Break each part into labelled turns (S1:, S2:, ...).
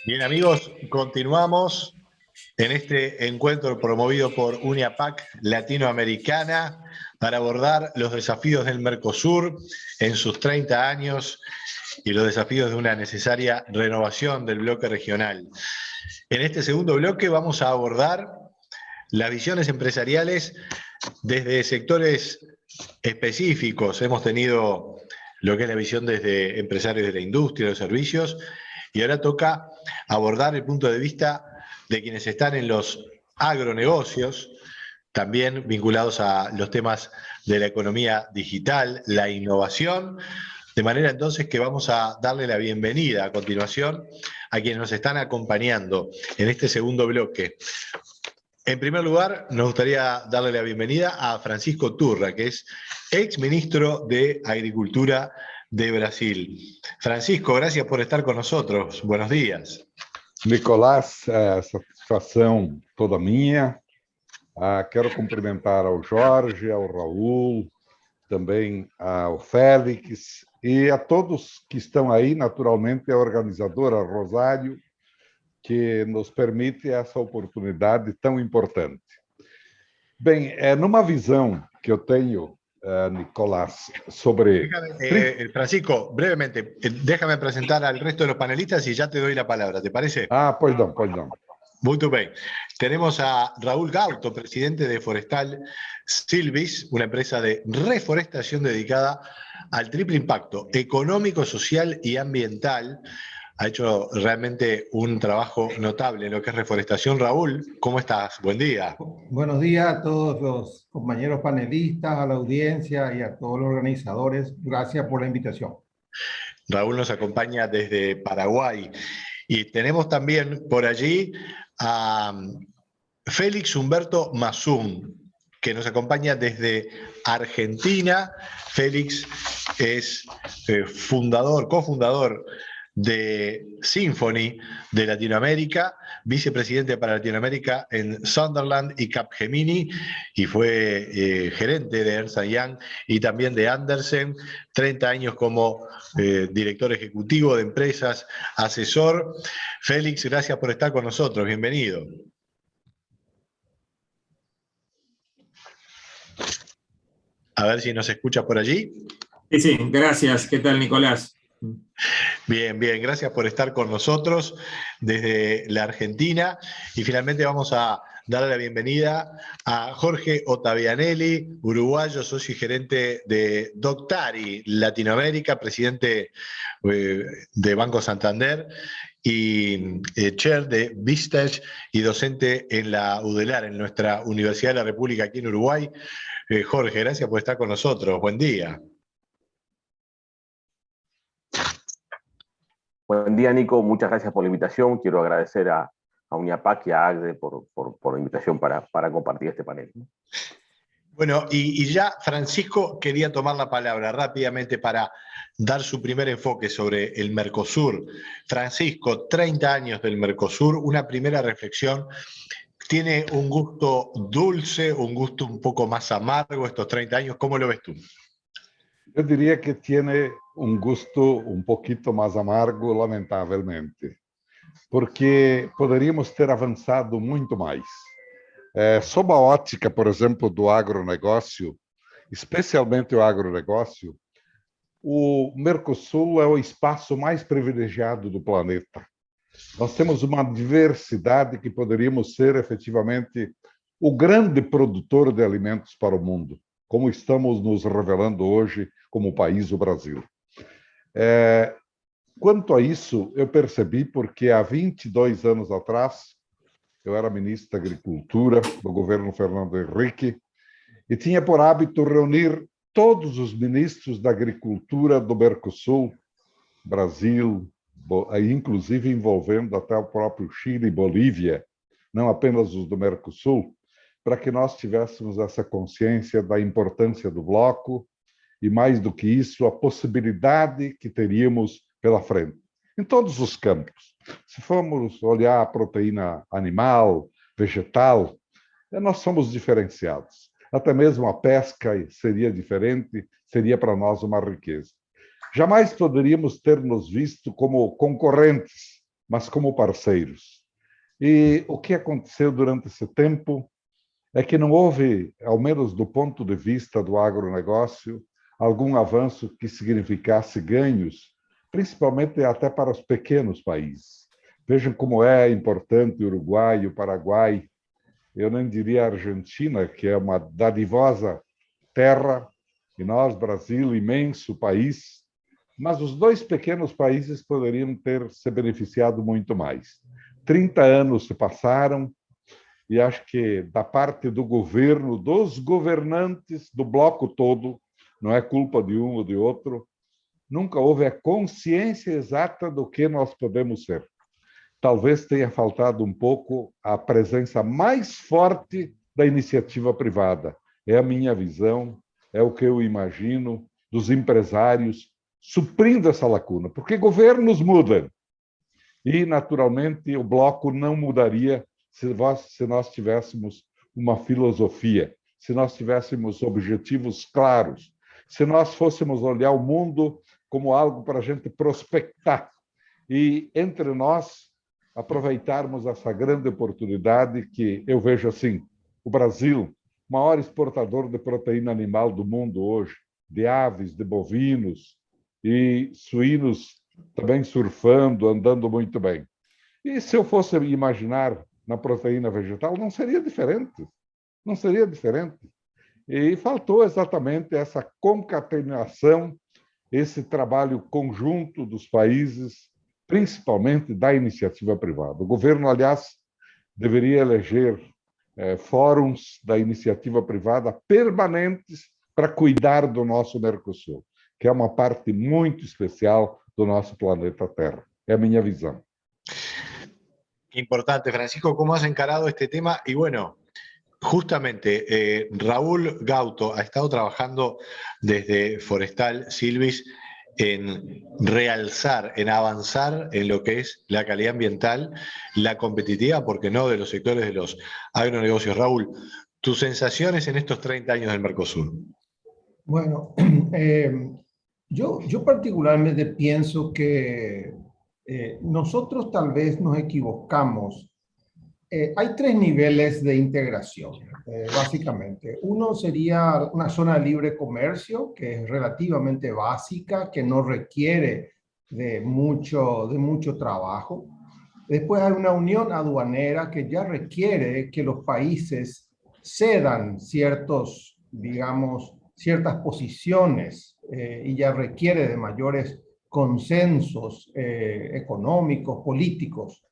S1: Bien, amigos, continuamos en este encuentro promovido por UNIAPAC Latinoamericana para abordar los desafíos del Mercosur en sus 30 años y los desafíos de una necesaria renovación del bloque regional. En este segundo bloque vamos a abordar las visiones empresariales desde sectores específicos. Hemos tenido lo que es la visión desde empresarios de la industria, de los servicios, y ahora toca abordar el punto de vista de quienes están en los agronegocios, también vinculados a los temas de la economía digital, la innovación, de manera entonces que vamos a darle la bienvenida a continuación a quienes nos están acompañando en este segundo bloque. En primer lugar, nos gustaría darle la bienvenida a Francisco Turra, que es ex ministro de Agricultura de Brasil. Francisco, gracias por estar con nosotros. Buenos días.
S2: Nicolás, satisfação toda minha. Quero cumprimentar ao Jorge, ao Raul, também ao Félix e a todos que estão aí, naturalmente a organizadora Rosário, que nos permite essa oportunidade tão importante. Bem, numa visão que eu tenho, Nicolás, sobre...
S1: Francisco, brevemente, déjame presentar al resto de los panelistas y ya te doy la palabra, ¿te parece?
S2: Pois não.
S1: Muy bien. Tenemos a Raúl Gauto, presidente de Forestal Silvis, una empresa de reforestación dedicada al triple impacto económico, social y ambiental. Ha hecho realmente un trabajo notable en lo que es reforestación. Raúl, ¿cómo estás? Buen día.
S3: Buenos días a todos los compañeros panelistas, a la audiencia y a todos los organizadores. Gracias por la invitación.
S1: Raúl nos acompaña desde Paraguay. Y tenemos también por allí a Félix Humberto Mazún, que nos acompaña desde Argentina. Félix es cofundador de Symphony de Latinoamérica, vicepresidente para Latinoamérica en Sunderland y Capgemini, y fue gerente de Ernst & Young y también de Andersen, 30 años como director ejecutivo de empresas, asesor. Félix, gracias por estar con nosotros, bienvenido. A ver si nos escucha por allí.
S4: Sí, gracias. ¿Qué tal, Nicolás?
S1: Bien, gracias por estar con nosotros desde la Argentina. Y finalmente vamos a darle la bienvenida a Jorge Ottavianelli, uruguayo, socio y gerente de Doctari Latinoamérica, presidente de Banco Santander y chair de Vistage y docente en la UDELAR, en nuestra Universidad de la República aquí en Uruguay. Jorge, gracias por estar con nosotros. Buen día.
S5: Buen día, Nico. Muchas gracias por la invitación. Quiero agradecer a UNIAPAC y a AGDE por la invitación para compartir este panel.
S1: Bueno, y ya Francisco quería tomar la palabra rápidamente para dar su primer enfoque sobre el Mercosur. Francisco, 30 años del Mercosur, una primera reflexión. ¿Tiene un gusto dulce, un gusto un poco más amargo estos 30 años? ¿Cómo lo ves tú?
S2: Eu diria que tiene um gosto um pouquinho mais amargo, lamentavelmente, porque poderíamos ter avançado muito mais. Sob a ótica, por exemplo, do agronegócio, especialmente o agronegócio, o Mercosul é o espaço mais privilegiado do planeta. Nós temos uma diversidade que poderíamos ser, efetivamente, o grande produtor de alimentos para o mundo, como estamos nos revelando hoje como país, o Brasil. Quanto a isso, eu percebi porque há 22 anos atrás, eu era ministro da Agricultura do governo Fernando Henrique e tinha por hábito reunir todos os ministros da Agricultura do Mercosul, Brasil, inclusive envolvendo até o próprio Chile e Bolívia, não apenas os do Mercosul, para que nós tivéssemos essa consciência da importância do bloco e, mais do que isso, a possibilidade que teríamos pela frente. em todos os campos. Se formos olhar a proteína animal, vegetal, nós somos diferenciados. Até mesmo a pesca seria diferente, seria para nós uma riqueza. Jamais poderíamos ter nos visto como concorrentes, mas como parceiros. E o que aconteceu durante esse tempo é que não houve, ao menos do ponto de vista do agronegócio, algum avanço que significasse ganhos, principalmente até para os pequenos países. Vejam como é importante o Uruguai e o Paraguai, eu nem diria a Argentina, que é uma dadivosa terra, e nós, Brasil, imenso país, mas os dois pequenos países poderiam ter se beneficiado muito mais. 30 anos se passaram, e acho que da parte do governo, dos governantes, do bloco todo, não é culpa de um ou de outro, nunca houve a consciência exata do que nós podemos ser. Talvez tenha faltado um pouco a presença mais forte da iniciativa privada. É a minha visão, é o que eu imagino dos empresários, suprindo essa lacuna, porque governos mudam. E, naturalmente, o bloco não mudaria se nós tivéssemos uma filosofia, se nós tivéssemos objetivos claros, se nós fôssemos olhar o mundo como algo para a gente prospectar e, entre nós, aproveitarmos essa grande oportunidade que eu vejo assim, o Brasil, maior exportador de proteína animal do mundo hoje, de aves, de bovinos e suínos também surfando, andando muito bem. E se eu fosse imaginar na proteína vegetal, não seria diferente. Não seria diferente. E faltou exatamente essa concatenação, esse trabalho conjunto dos países, principalmente da iniciativa privada. O governo, aliás, deveria eleger fóruns da iniciativa privada permanentes para cuidar do nosso Mercosul, que é uma parte muito especial do nosso planeta Terra. É a minha visão.
S1: Importante, Francisco, ¿cómo has encarado este tema? Y bueno, justamente Raúl Gauto ha estado trabajando desde Forestal Silvis en realzar, en avanzar en lo que es la calidad ambiental, la competitividad, porque no, de los sectores de los agronegocios. Raúl, tus sensaciones en estos 30 años del Mercosur.
S3: Bueno, yo particularmente pienso que nosotros tal vez nos equivocamos. Hay tres niveles de integración, básicamente. Uno sería una zona de libre comercio, que es relativamente básica, que no requiere de mucho trabajo. Después hay una unión aduanera que ya requiere que los países cedan ciertas posiciones y ya requiere de mayores consensos económicos, políticos.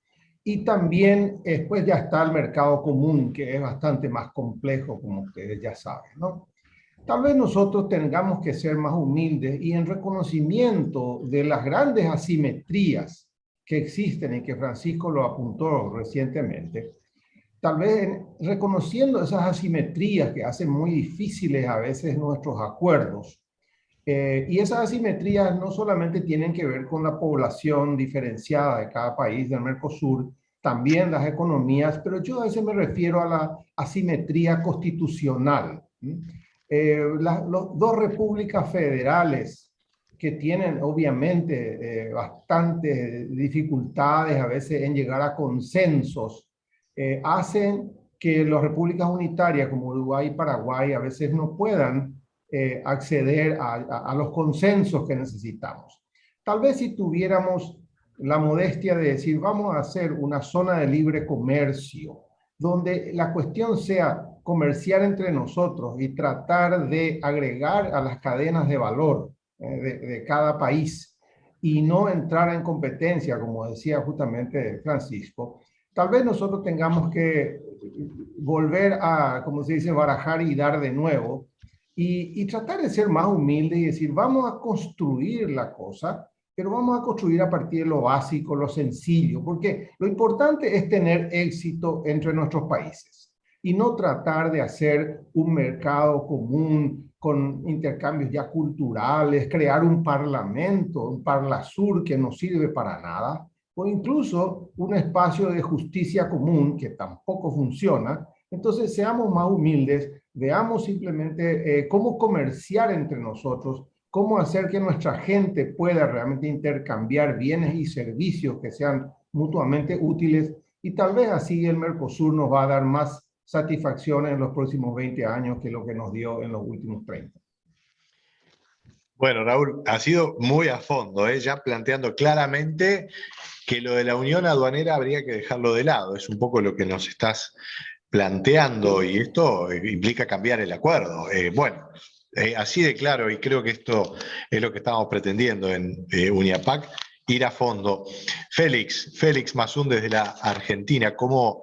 S3: Y también después ya está el mercado común, que es bastante más complejo, como ustedes ya saben, ¿no? Tal vez nosotros tengamos que ser más humildes y en reconocimiento de las grandes asimetrías que existen y que Francisco lo apuntó recientemente, tal vez reconociendo esas asimetrías que hacen muy difíciles a veces nuestros acuerdos, y esas asimetrías no solamente tienen que ver con la población diferenciada de cada país del Mercosur, también las economías, pero yo a veces me refiero a la asimetría constitucional. Las dos repúblicas federales que tienen obviamente bastantes dificultades a veces en llegar a consensos, hacen que las repúblicas unitarias como Uruguay y Paraguay a veces no puedan acceder a los consensos que necesitamos. Tal vez si tuviéramos la modestia de decir vamos a hacer una zona de libre comercio, donde la cuestión sea comerciar entre nosotros y tratar de agregar a las cadenas de valor de cada país y no entrar en competencia, como decía justamente Francisco, tal vez nosotros tengamos que volver a, como se dice, barajar y dar de nuevo, y tratar de ser más humildes y decir, vamos a construir la cosa, pero vamos a construir a partir de lo básico, lo sencillo, porque lo importante es tener éxito entre nuestros países. y no tratar de hacer un mercado común con intercambios ya culturales, crear un parlamento, un Parlasur que no sirve para nada, o incluso un espacio de justicia común que tampoco funciona. Entonces, seamos más humildes, veamos simplemente cómo comerciar entre nosotros, cómo hacer que nuestra gente pueda realmente intercambiar bienes y servicios que sean mutuamente útiles, y tal vez así el Mercosur nos va a dar más satisfacción en los próximos 20 años que lo que nos dio en los últimos 30.
S1: Bueno, Raúl, ha sido muy a fondo, ya planteando claramente que lo de la unión aduanera habría que dejarlo de lado. Es un poco lo que nos estás planteando, y esto implica cambiar el acuerdo. Bueno, así de claro, y creo que esto es lo que estamos pretendiendo en Uniapac, ir a fondo. Félix Mazún desde la Argentina, ¿cómo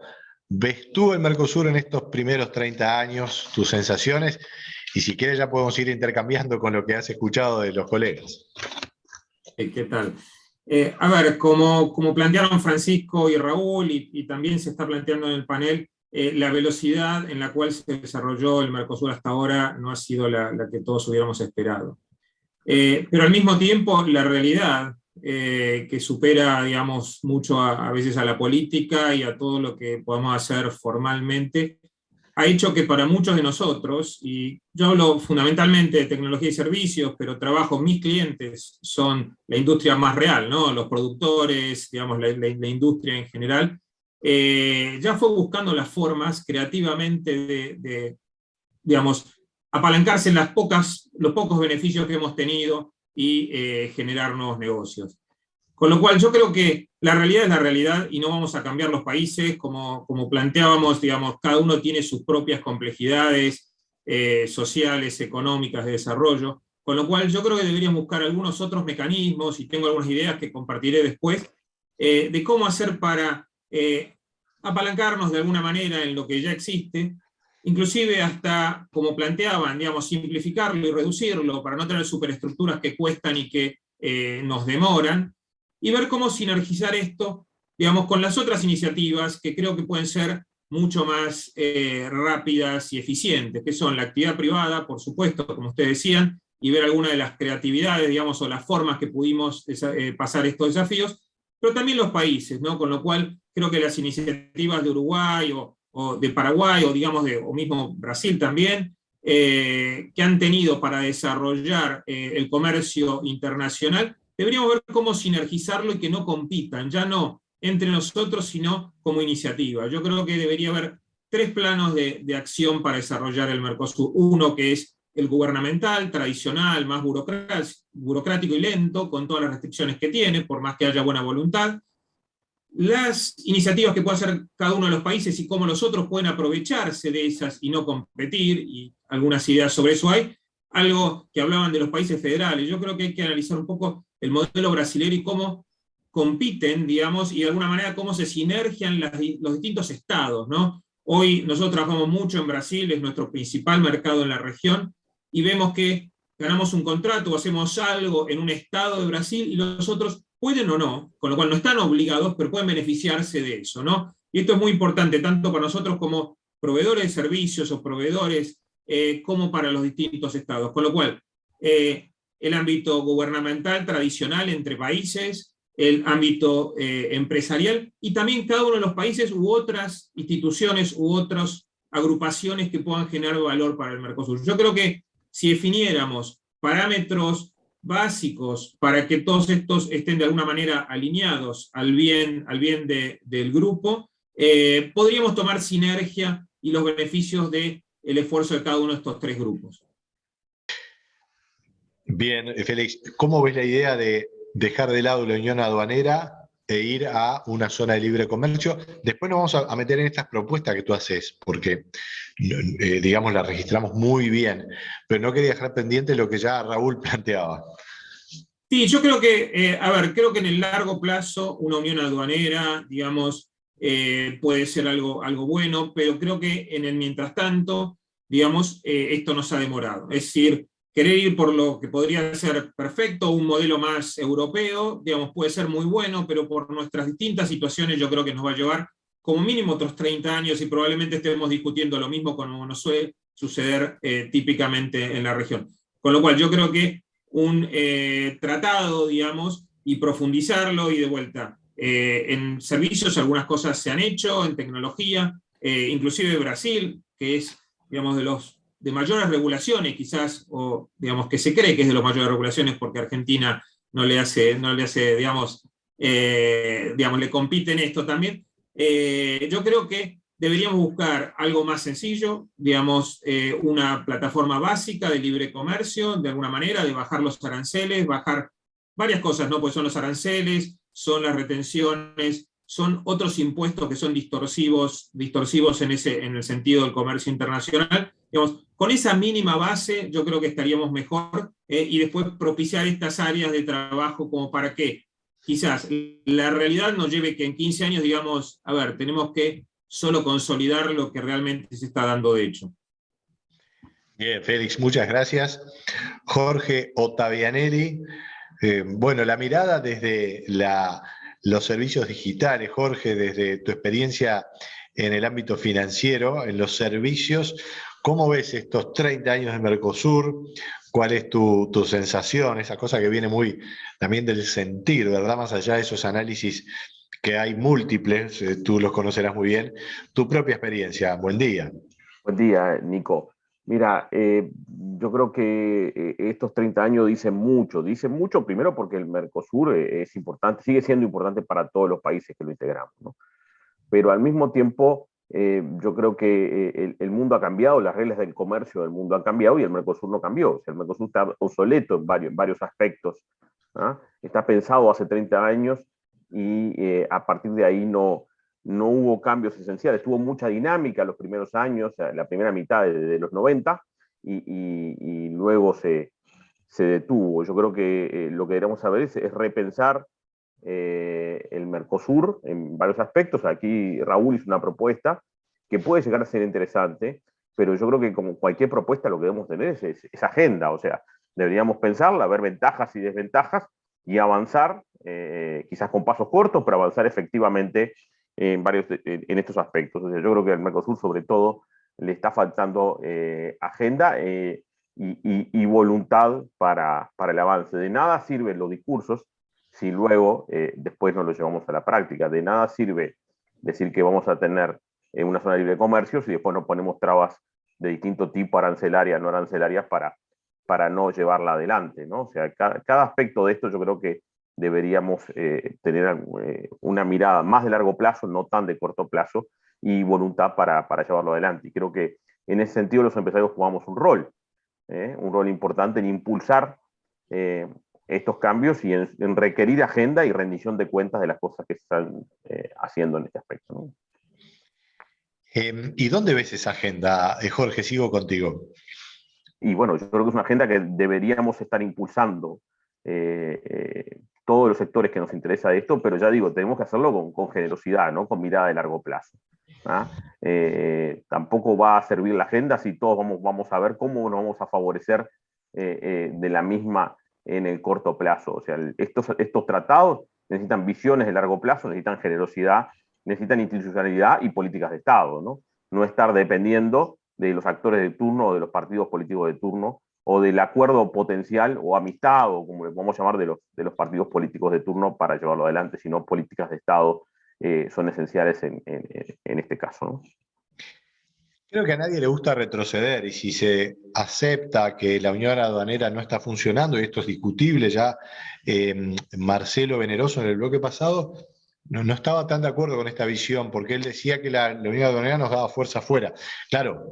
S1: ves tú el Mercosur en estos primeros 30 años, tus sensaciones? Y si quieres ya podemos ir intercambiando con lo que has escuchado de los colegas.
S4: ¿Qué tal? A ver, como plantearon Francisco y Raúl, y también se está planteando en el panel, la velocidad en la cual se desarrolló el Mercosur hasta ahora no ha sido la que todos hubiéramos esperado. Pero al mismo tiempo, la realidad, que supera, digamos, mucho a veces a la política y a todo lo que podamos hacer formalmente, ha hecho que para muchos de nosotros, y yo hablo fundamentalmente de tecnología y servicios, pero mis clientes son la industria más real, ¿no? Los productores, digamos, la industria en general, ya fue buscando las formas creativamente digamos, apalancarse en los pocos beneficios que hemos tenido y generar nuevos negocios. Con lo cual yo creo que la realidad es la realidad y no vamos a cambiar los países, como planteábamos, digamos, cada uno tiene sus propias complejidades sociales, económicas, de desarrollo, con lo cual yo creo que deberíamos buscar algunos otros mecanismos, y tengo algunas ideas que compartiré después, de cómo hacer para apalancarnos de alguna manera en lo que ya existe, inclusive hasta, como planteaban, digamos, simplificarlo y reducirlo para no tener superestructuras que cuestan y que nos demoran, y ver cómo sinergizar esto, digamos, con las otras iniciativas que creo que pueden ser mucho más rápidas y eficientes, que son la actividad privada, por supuesto, como ustedes decían, y ver alguna de las creatividades, digamos, o las formas que pudimos pasar estos desafíos, pero también los países, ¿no? Con lo cual creo que las iniciativas de Uruguay o de Paraguay, o digamos o mismo Brasil también, que han tenido para desarrollar el comercio internacional, deberíamos ver cómo sinergizarlo y que no compitan, ya no entre nosotros, sino como iniciativa. Yo creo que debería haber 3 planos de acción para desarrollar el Mercosur. Uno que es el gubernamental, tradicional, más burocrático y lento, con todas las restricciones que tiene, por más que haya buena voluntad. Las iniciativas que puede hacer cada uno de los países y cómo los otros pueden aprovecharse de esas y no competir, y algunas ideas sobre eso hay. Algo que hablaban de los países federales. Yo creo que hay que analizar un poco el modelo brasileño y cómo compiten, digamos, y de alguna manera cómo se sinergian los distintos estados, ¿no? Hoy nosotros trabajamos mucho en Brasil, es nuestro principal mercado en la región, y vemos que ganamos un contrato o hacemos algo en un estado de Brasil y los otros pueden o no, con lo cual no están obligados, pero pueden beneficiarse de eso, ¿no? Y esto es muy importante, tanto para nosotros como proveedores de servicios o proveedores, como para los distintos estados. Con lo cual, el ámbito gubernamental tradicional entre países, el ámbito empresarial, y también cada uno de los países u otras instituciones u otras agrupaciones que puedan generar valor para el Mercosur. Yo creo que si definiéramos parámetros básicos para que todos estos estén de alguna manera alineados al bien del grupo, podríamos tomar sinergia y los beneficios del esfuerzo de cada uno de estos 3 grupos.
S1: Bien, Félix, ¿cómo ves la idea de dejar de lado la unión aduanera e ir a una zona de libre comercio? Después nos vamos a meter en estas propuestas que tú haces, porque, digamos, las registramos muy bien, pero no quería dejar pendiente lo que ya Raúl planteaba.
S4: Sí, yo creo que, creo que en el largo plazo una unión aduanera, digamos, puede ser algo bueno, pero creo que en el mientras tanto, digamos, esto nos ha demorado. Es decir, querer ir por lo que podría ser perfecto, un modelo más europeo, digamos, puede ser muy bueno, pero por nuestras distintas situaciones yo creo que nos va a llevar como mínimo otros 30 años y probablemente estemos discutiendo lo mismo como nos suele suceder típicamente en la región. Con lo cual yo creo que un tratado, digamos, y profundizarlo y de vuelta. En servicios algunas cosas se han hecho, en tecnología, inclusive Brasil, que es, digamos, de mayores regulaciones quizás, o digamos que se cree que es de las mayores regulaciones porque Argentina no le hace digamos, le compite en esto también. Yo creo que deberíamos buscar algo más sencillo, digamos, una plataforma básica de libre comercio, de alguna manera, de bajar los aranceles, bajar varias cosas, ¿no? Pues son los aranceles, son las retenciones, son otros impuestos que son distorsivos en el sentido del comercio internacional. Digamos, con esa mínima base yo creo que estaríamos mejor y después propiciar estas áreas de trabajo como para que quizás la realidad nos lleve que en 15 años digamos, a ver, tenemos que solo consolidar lo que realmente se está dando de hecho.
S1: Bien, Félix, muchas gracias. Jorge Ottavianelli. Bueno, la mirada desde los servicios digitales, Jorge, desde tu experiencia en el ámbito financiero, en los servicios, ¿cómo ves estos 30 años de Mercosur? ¿Cuál es tu sensación? Esa cosa que viene muy también del sentir, ¿verdad? Más allá de esos análisis que hay múltiples, tú los conocerás muy bien. Tu propia experiencia. Buen día.
S5: Buen día, Nico. Mira, yo creo que estos 30 años dicen mucho primero porque el Mercosur es importante, sigue siendo importante para todos los países que lo integramos, ¿no? Pero al mismo tiempo yo creo que el mundo ha cambiado, las reglas del comercio del mundo han cambiado y el Mercosur no cambió. O sea, el Mercosur está obsoleto en varios aspectos, ¿ah? Está pensado hace 30 años y a partir de ahí no hubo cambios esenciales. Tuvo mucha dinámica los primeros años, la primera mitad de los 90, y luego se detuvo. Yo creo que lo que deberíamos saber es repensar el Mercosur en varios aspectos. Aquí Raúl hizo una propuesta que puede llegar a ser interesante, pero yo creo que como cualquier propuesta lo que debemos tener es agenda. O sea, deberíamos pensarla, ver ventajas y desventajas y avanzar, quizás con pasos cortos, pero avanzar efectivamente en estos aspectos. O sea, yo creo que al Mercosur sobre todo le está faltando agenda y voluntad para el avance. De nada sirven los discursos si luego después no lo llevamos a la práctica. De nada sirve decir que vamos a tener una zona libre de comercio si después no ponemos trabas de distinto tipo, arancelarias, no arancelarias, para no llevarla adelante, ¿no? O sea, cada aspecto de esto yo creo que deberíamos tener una mirada más de largo plazo, no tan de corto plazo, y voluntad para llevarlo adelante. Y creo que en ese sentido los empresarios jugamos un rol importante en impulsar estos cambios y en requerir agenda y rendición de cuentas de las cosas que se están haciendo en este aspecto, ¿no?
S1: ¿Y dónde ves esa agenda, Jorge? Sigo contigo.
S5: Y bueno, yo creo que es una agenda que deberíamos estar impulsando todos los sectores que nos interesa de esto, pero ya digo, tenemos que hacerlo con generosidad, ¿no? Con mirada de largo plazo, ¿ah? Tampoco va a servir la agenda si todos vamos a ver cómo nos vamos a favorecer de la misma en el corto plazo. O sea, estos tratados necesitan visiones de largo plazo, necesitan generosidad, necesitan institucionalidad y políticas de Estado, ¿no? No estar dependiendo de los actores de turno o de los partidos políticos de turno o del acuerdo potencial o amistad, o como le podemos llamar, de los partidos políticos de turno para llevarlo adelante, sino políticas de Estado son esenciales en este caso, ¿no?
S1: Creo que a nadie le gusta retroceder y si se acepta que la unión aduanera no está funcionando, y esto es discutible, ya Marcelo Veneroso en el bloque pasado no estaba tan de acuerdo con esta visión porque él decía que la unión aduanera nos daba fuerza afuera. Claro,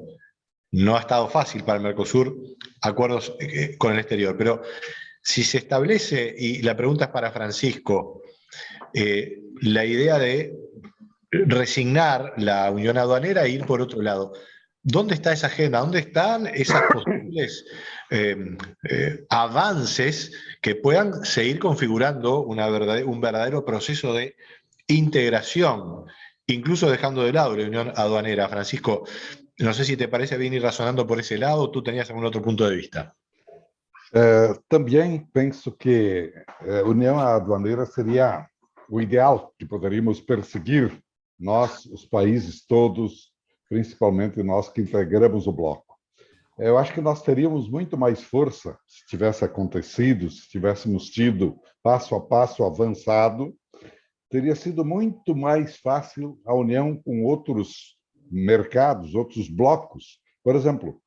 S1: no ha estado fácil para el Mercosur acuerdos con el exterior, pero si se establece, y la pregunta es para Francisco, la idea de resignar la unión aduanera e ir por otro lado. ¿Dónde está esa agenda? ¿Dónde están esas posibles avances que puedan seguir configurando un verdadero proceso de integración, incluso dejando de lado la unión aduanera? Francisco, no sé si te parece bien ir razonando por ese lado o tú tenías algún otro punto de vista.
S2: Também penso que a união aduaneira seria o ideal que poderíamos perseguir nós, os países todos, principalmente nós que integramos o bloco. Eu acho que nós teríamos muito mais força se tivesse acontecido, se tivéssemos tido passo a passo avançado, teria sido muito mais fácil a união com outros mercados, outros blocos. Por exemplo,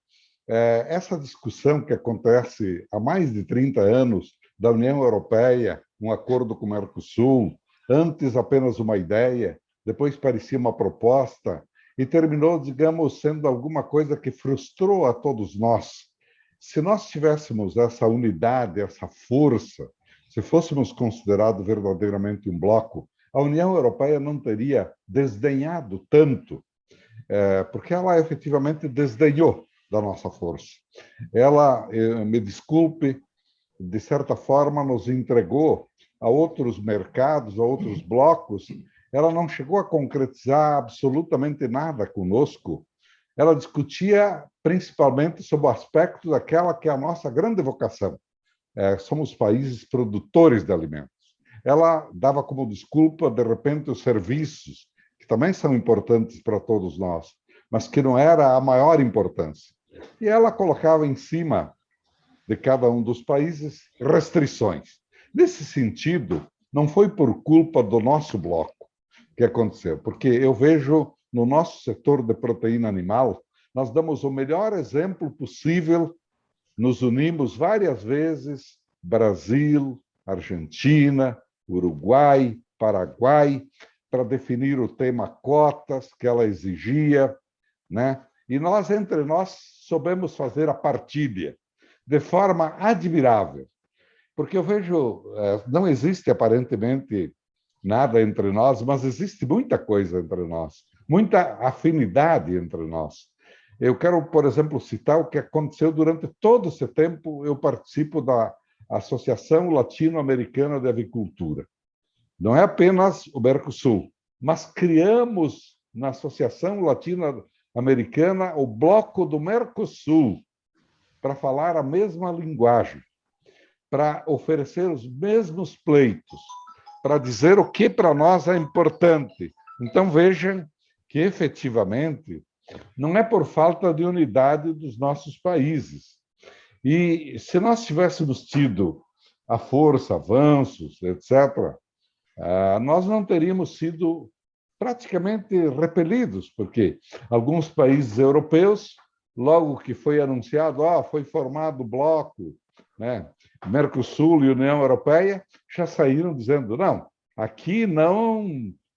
S2: essa discussão que acontece há mais de 30 anos da União Europeia, um acordo com o Mercosul, antes apenas uma ideia, depois parecia uma proposta, e terminou, digamos, sendo alguma coisa que frustrou a todos nós. Se nós tivéssemos essa unidade, essa força, se fôssemos considerados verdadeiramente um bloco, a União Europeia não teria desdenhado tanto, porque ela efetivamente desdenhou da nossa força. Ela, me desculpe, de certa forma nos entregou a outros mercados, a outros blocos. Ela não chegou a concretizar absolutamente nada conosco. Ela discutia principalmente sobre o aspecto daquela que é a nossa grande vocação. Somos países produtores de alimentos. Ela dava como desculpa, de repente, os serviços, que também são importantes para todos nós, mas que não era a maior importância. E ela colocava em cima de cada um dos países restrições. Nesse sentido, não foi por culpa do nosso bloco que aconteceu, porque eu vejo no nosso setor de proteína animal, nós damos o melhor exemplo possível, nos unimos várias vezes, Brasil, Argentina, Uruguai, Paraguai, para definir o tema cotas que ela exigia, né? E nós, entre nós, soubemos fazer a partilha de forma admirável, porque eu vejo, não existe aparentemente nada entre nós, mas existe muita coisa entre nós, muita afinidade entre nós. Eu quero, por exemplo, citar o que aconteceu durante todo esse tempo. Eu participo da Associação Latino-Americana de Avicultura. Não é apenas o Mercosul, mas criamos na Associação Latino-Americana o Bloco do Mercosul, para falar a mesma linguagem, para oferecer os mesmos pleitos, para dizer o que para nós é importante. Então, vejam que, efetivamente, não é por falta de unidade dos nossos países. E se nós tivéssemos tido a força, avanços, etc., nós não teríamos sido praticamente repelidos, porque alguns países europeus, logo que foi anunciado, foi formado o bloco, né, Mercosul e União Europeia, já saíram dizendo, não, aqui não,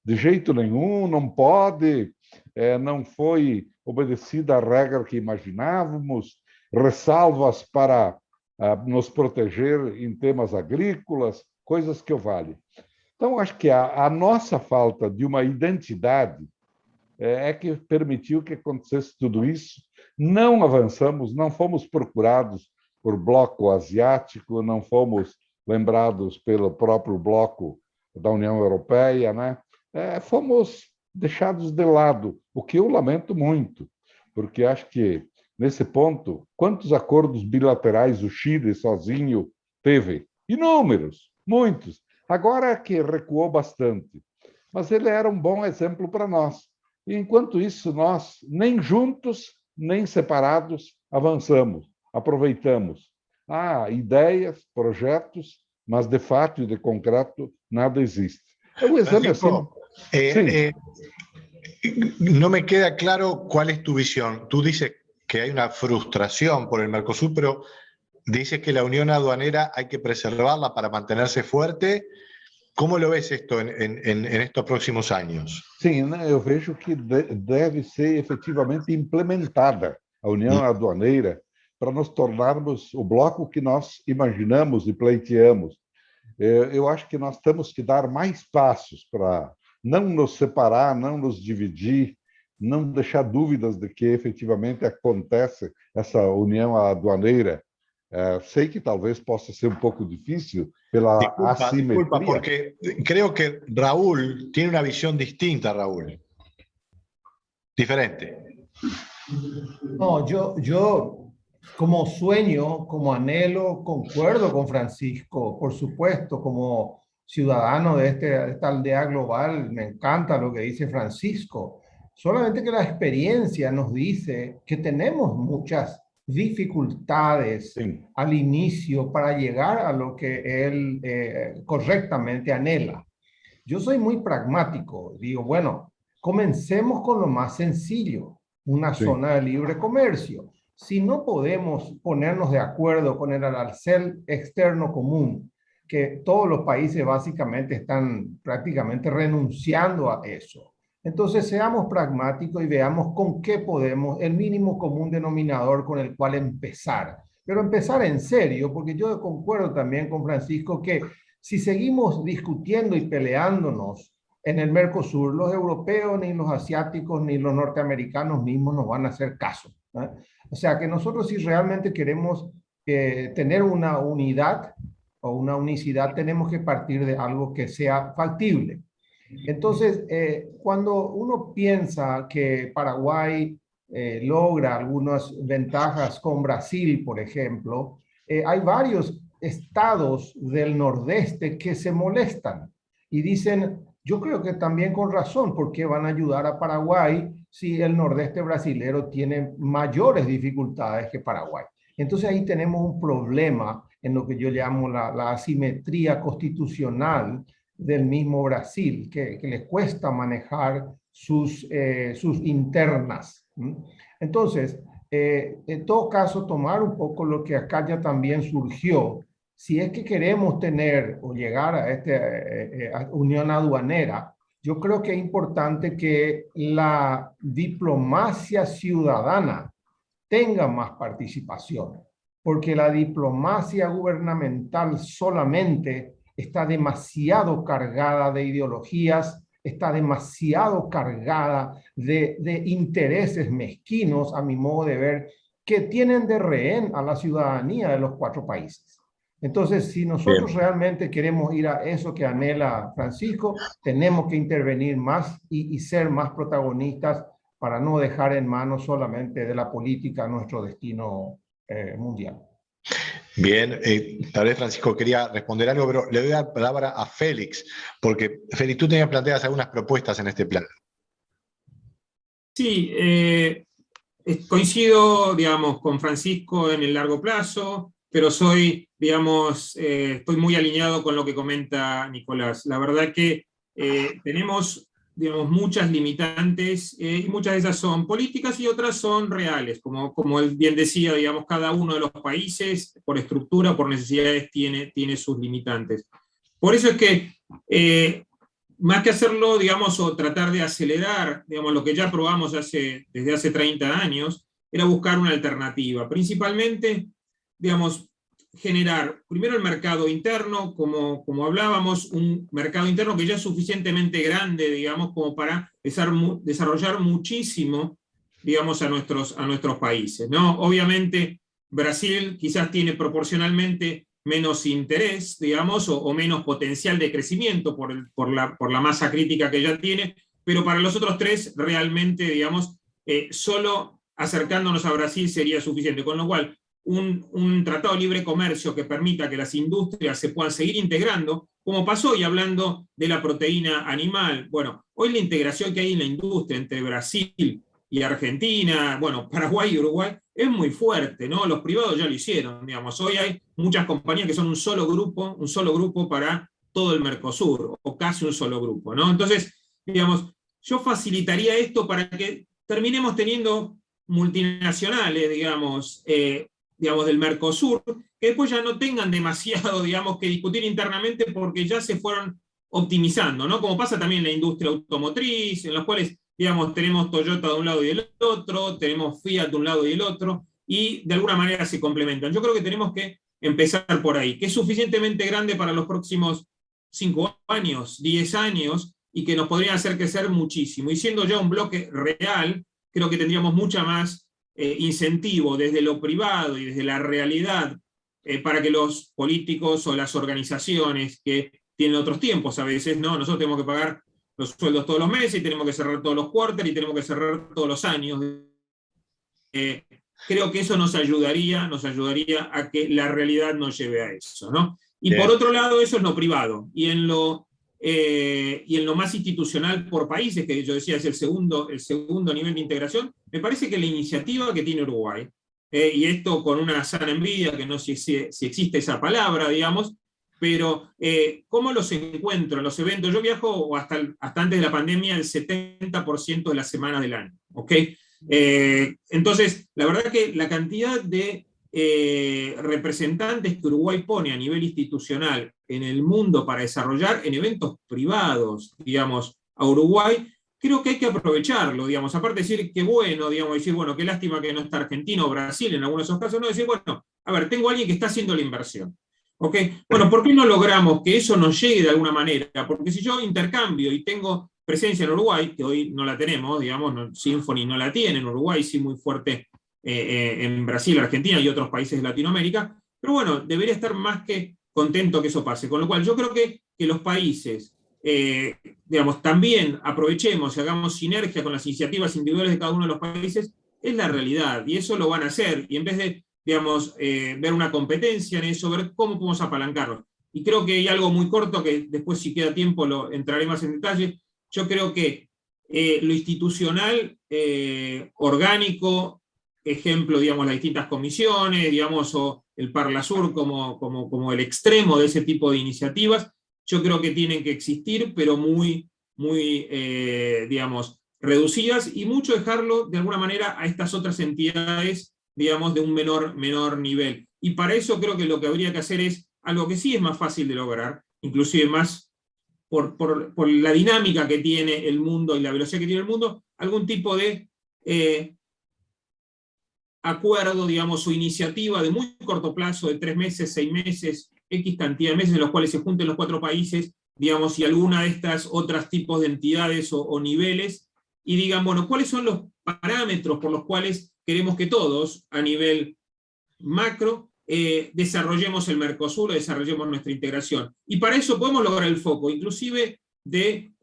S2: de jeito nenhum, não pode, não foi obedecida a regra que imaginávamos, ressalvas para nos proteger em temas agrícolas, coisas que eu valho. Então, acho que a nossa falta de uma identidade é que permitiu que acontecesse tudo isso. Não avançamos, não fomos procurados por bloco asiático, não fomos lembrados pelo próprio bloco da União Europeia, né? Fomos deixados de lado, o que eu lamento muito, porque acho que, nesse ponto, quantos acordos bilaterais o Chile sozinho teve? Inúmeros, muitos. Agora é que recuou bastante, mas ele era um bom exemplo para nós. E, enquanto isso, nós, nem juntos, nem separados, avançamos, aproveitamos. Ideias, projetos, mas de fato e de concreto, nada existe.
S1: Um exame así. No me queda claro cuál es tu visión. Tú dices que hay una frustración por el Mercosur, pero dices que la unión aduanera hay que preservarla para mantenerse fuerte. ¿Cómo lo ves esto en estos próximos años?
S2: Sim, eu vejo que deve ser efetivamente implementada a união aduaneira para nos tornarmos o bloco que nós imaginamos e pleiteamos. Eu acho que nós temos que dar mais passos para não nos separar, não nos dividir, não deixar dúvidas de que efetivamente acontece essa união aduaneira. Sei que talvez possa ser un poco difícil pela asimetría.
S1: Disculpa, porque creo que Raúl tiene una visión distinta, Raúl. Diferente.
S3: No, yo como sueño, como anhelo, concuerdo con Francisco, por supuesto, como ciudadano de esta aldea global, me encanta lo que dice Francisco. Solamente que la experiencia nos dice que tenemos muchas dificultades
S2: Sim.
S3: al inicio para llegar a lo que él correctamente anhela. Yo soy muy pragmático, digo, bueno, comencemos con lo más sencillo, una
S2: Sí.
S3: zona de libre comercio. Si no podemos ponernos de acuerdo con el arancel externo común, que todos los países básicamente están prácticamente renunciando a eso, entonces seamos pragmáticos y veamos con qué podemos, el mínimo común denominador con el cual empezar. Pero empezar en serio, porque yo concuerdo también con Francisco que si seguimos discutiendo y peleándonos en el Mercosur, los europeos, ni los asiáticos, ni los norteamericanos mismos nos van a hacer caso, ¿eh? O sea que nosotros si realmente queremos tener una unidad o una unicidad, tenemos que partir de algo que sea factible. Entonces, cuando uno piensa que Paraguay logra algunas ventajas con Brasil, por ejemplo, hay varios estados del nordeste que se molestan y dicen, yo creo que también con razón, porque van a ayudar a Paraguay si el nordeste brasilero tiene mayores dificultades que Paraguay. Entonces ahí tenemos un problema en lo que yo llamo la asimetría constitucional del mismo Brasil, que les cuesta manejar sus internas. Entonces, en todo caso, tomar un poco lo que acá ya también surgió, si es que queremos tener o llegar a esta unión aduanera, yo creo que es importante que la diplomacia ciudadana tenga más participación, porque la diplomacia gubernamental solamente está demasiado cargada de ideologías, está demasiado cargada de intereses mezquinos, a mi modo de ver, que tienen de rehén a la ciudadanía de los 4 países. Entonces, si nosotros realmente queremos ir a eso que anhela Francisco, tenemos que intervenir más y ser más protagonistas para no dejar en manos solamente de la política nuestro destino mundial.
S1: Bien, tal vez Francisco quería responder algo, pero le doy la palabra a Félix, porque Félix, tú tenías planteadas algunas propuestas en este plan.
S4: Sí, coincido, digamos, con Francisco en el largo plazo, pero soy, digamos, estoy muy alineado con lo que comenta Nicolás. La verdad que tenemos, digamos, muchas limitantes, y muchas de esas son políticas y otras son reales, como él bien decía, digamos, cada uno de los países, por estructura, por necesidades, tiene sus limitantes. Por eso es que, más que hacerlo, digamos, o tratar de acelerar, digamos, lo que ya probamos desde hace 30 años, era buscar una alternativa, principalmente, digamos, generar primero el mercado interno, como hablábamos, un mercado interno que ya es suficientemente grande, digamos, como para desarrollar muchísimo, digamos, a nuestros países, ¿no? Obviamente, Brasil quizás tiene proporcionalmente menos interés, digamos, o menos potencial de crecimiento por la masa crítica que ya tiene, pero para los otros 3 realmente, digamos, solo acercándonos a Brasil sería suficiente, con lo cual un tratado de libre comercio que permita que las industrias se puedan seguir integrando, como pasó, y hablando de la proteína animal, bueno, hoy la integración que hay en la industria entre Brasil y Argentina, bueno, Paraguay y Uruguay, es muy fuerte, ¿no? Los privados ya lo hicieron, digamos, hoy hay muchas compañías que son un solo grupo para todo el Mercosur, o casi un solo grupo, ¿no? Entonces, digamos, yo facilitaría esto para que terminemos teniendo multinacionales, digamos, del Mercosur, que después ya no tengan demasiado, digamos, que discutir internamente porque ya se fueron optimizando, ¿no? Como pasa también en la industria automotriz, en las cuales, digamos, tenemos Toyota de un lado y del otro, tenemos Fiat de un lado y del otro, y de alguna manera se complementan. Yo creo que tenemos que empezar por ahí, que es suficientemente grande para los próximos 5 años, 10 años, y que nos podría hacer crecer muchísimo. Y siendo ya un bloque real, creo que tendríamos mucha más incentivo desde lo privado y desde la realidad para que los políticos o las organizaciones que tienen otros tiempos a veces, ¿no? Nosotros tenemos que pagar los sueldos todos los meses y tenemos que cerrar todos los quarters y tenemos que cerrar todos los años. Creo que eso nos ayudaría a que la realidad nos lleve a eso, ¿no? Y por otro lado, eso es lo privado. Y en lo más institucional por países, que yo decía es el segundo nivel de integración, me parece que la iniciativa que tiene Uruguay, y esto con una sana envidia, que no sé si existe esa palabra, digamos, pero ¿cómo los encuentro en los eventos? Yo viajo hasta antes de la pandemia el 70% de las semanas del año, ¿ok? Entonces, la verdad que la cantidad de representantes que Uruguay pone a nivel institucional en el mundo para desarrollar en eventos privados, digamos, a Uruguay, creo que hay que aprovecharlo, digamos, aparte de decir que bueno, digamos, decir, bueno, qué lástima que no está Argentina o Brasil en algunos de esos casos, no, decir, bueno, a ver, tengo a alguien que está haciendo la inversión. ¿Ok? Bueno, ¿por qué no logramos que eso nos llegue de alguna manera? Porque si yo intercambio y tengo presencia en Uruguay, que hoy no la tenemos, digamos, Symphony no la tiene en Uruguay, sí muy fuerte en Brasil, Argentina y otros países de Latinoamérica, pero bueno, debería estar más que contento que eso pase. Con lo cual yo creo que los países, digamos, también aprovechemos y hagamos sinergia con las iniciativas individuales de cada uno de los países, es la realidad, y eso lo van a hacer, y en vez de, digamos, ver una competencia en eso, ver cómo podemos apalancarlo. Y creo que hay algo muy corto, que después si queda tiempo entraré más en detalle. Yo creo que lo institucional, orgánico, ejemplo, digamos, las distintas comisiones, digamos, o el Parlasur como el extremo de ese tipo de iniciativas, yo creo que tienen que existir, pero muy, digamos, reducidas, y mucho dejarlo, de alguna manera, a estas otras entidades, digamos, de un menor nivel. Y para eso creo que lo que habría que hacer es algo que sí es más fácil de lograr, inclusive más por la dinámica que tiene el mundo y la velocidad que tiene el mundo, algún tipo de acuerdo, digamos, o iniciativa de muy corto plazo, de 3 meses, 6 meses, X cantidad de meses, en los cuales se junten los 4 países, digamos, y alguna de estas otros tipos de entidades o niveles, y digan, bueno, ¿cuáles son los parámetros por los cuales queremos que todos, a nivel macro, desarrollemos el Mercosur, desarrollemos nuestra integración? Y para eso podemos lograr el foco, inclusive de,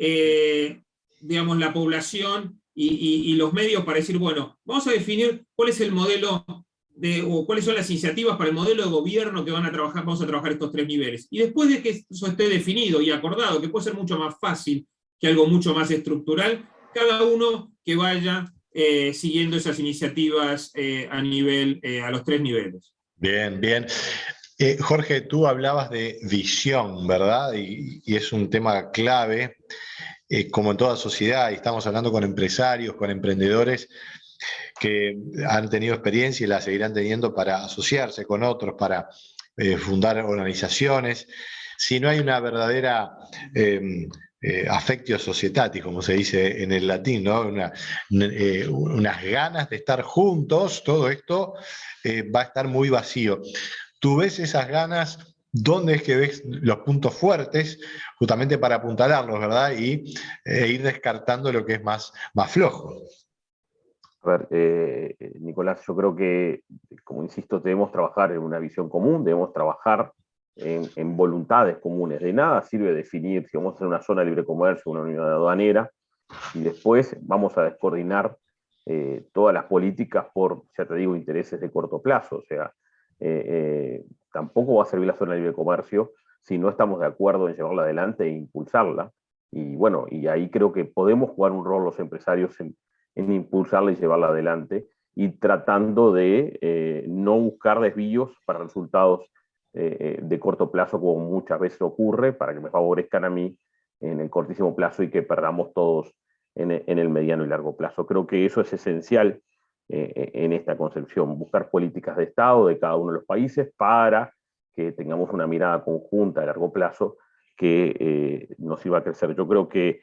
S4: digamos, la población y los medios, para decir, bueno, vamos a definir cuál es el modelo o cuáles son las iniciativas para el modelo de gobierno que vamos a trabajar estos 3 niveles. Y después de que eso esté definido y acordado, que puede ser mucho más fácil que algo mucho más estructural, cada uno que vaya siguiendo esas iniciativas a los 3 niveles.
S1: Bien, bien. Jorge, tú hablabas de visión, ¿verdad? Y es un tema clave, como en toda sociedad, y estamos hablando con empresarios, con emprendedores que han tenido experiencia y la seguirán teniendo para asociarse con otros, para fundar organizaciones. Si no hay una verdadera affectio societatis, como se dice en el latín, ¿no? Unas ganas de estar juntos, todo esto va a estar muy vacío. ¿Tú ves esas ganas? ¿Dónde es que ves los puntos fuertes? Justamente para apuntalarlos, ¿verdad? Y ir descartando lo que es más flojo.
S5: A ver, Nicolás, yo creo que, como insisto, debemos trabajar en una visión común, debemos trabajar en voluntades comunes. De nada sirve definir si vamos a hacer una zona de libre comercio, una unidad aduanera, y después vamos a descoordinar todas las políticas por, ya te digo, intereses de corto plazo. O sea, tampoco va a servir la zona de libre comercio si no estamos de acuerdo en llevarla adelante e impulsarla. Y bueno, y ahí creo que podemos jugar un rol los empresarios en impulsarla y llevarla adelante, y tratando de no buscar desvíos para resultados de corto plazo, como muchas veces ocurre, para que me favorezcan a mí en el cortísimo plazo y que perdamos todos en el mediano y largo plazo. Creo que eso es esencial en esta concepción, buscar políticas de Estado de cada uno de los países para que tengamos una mirada conjunta a largo plazo que nos sirva a crecer. Yo creo que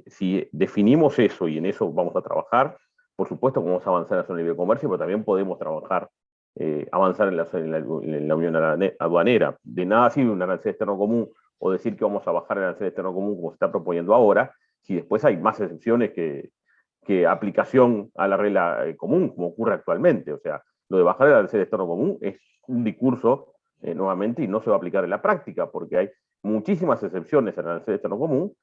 S5: si definimos eso y en eso vamos a trabajar, por supuesto que vamos a avanzar en la zona de libre comercio, pero también podemos trabajar, avanzar en la unión aduanera. De nada sirve un arancel externo común o decir que vamos a bajar el arancel externo común como se está proponiendo ahora, si después hay más excepciones que aplicación a la regla común, como ocurre actualmente. O sea, lo de bajar el arancel externo común es un discurso, nuevamente, y no se va a aplicar en la práctica, porque hay muchísimas excepciones al arancel externo común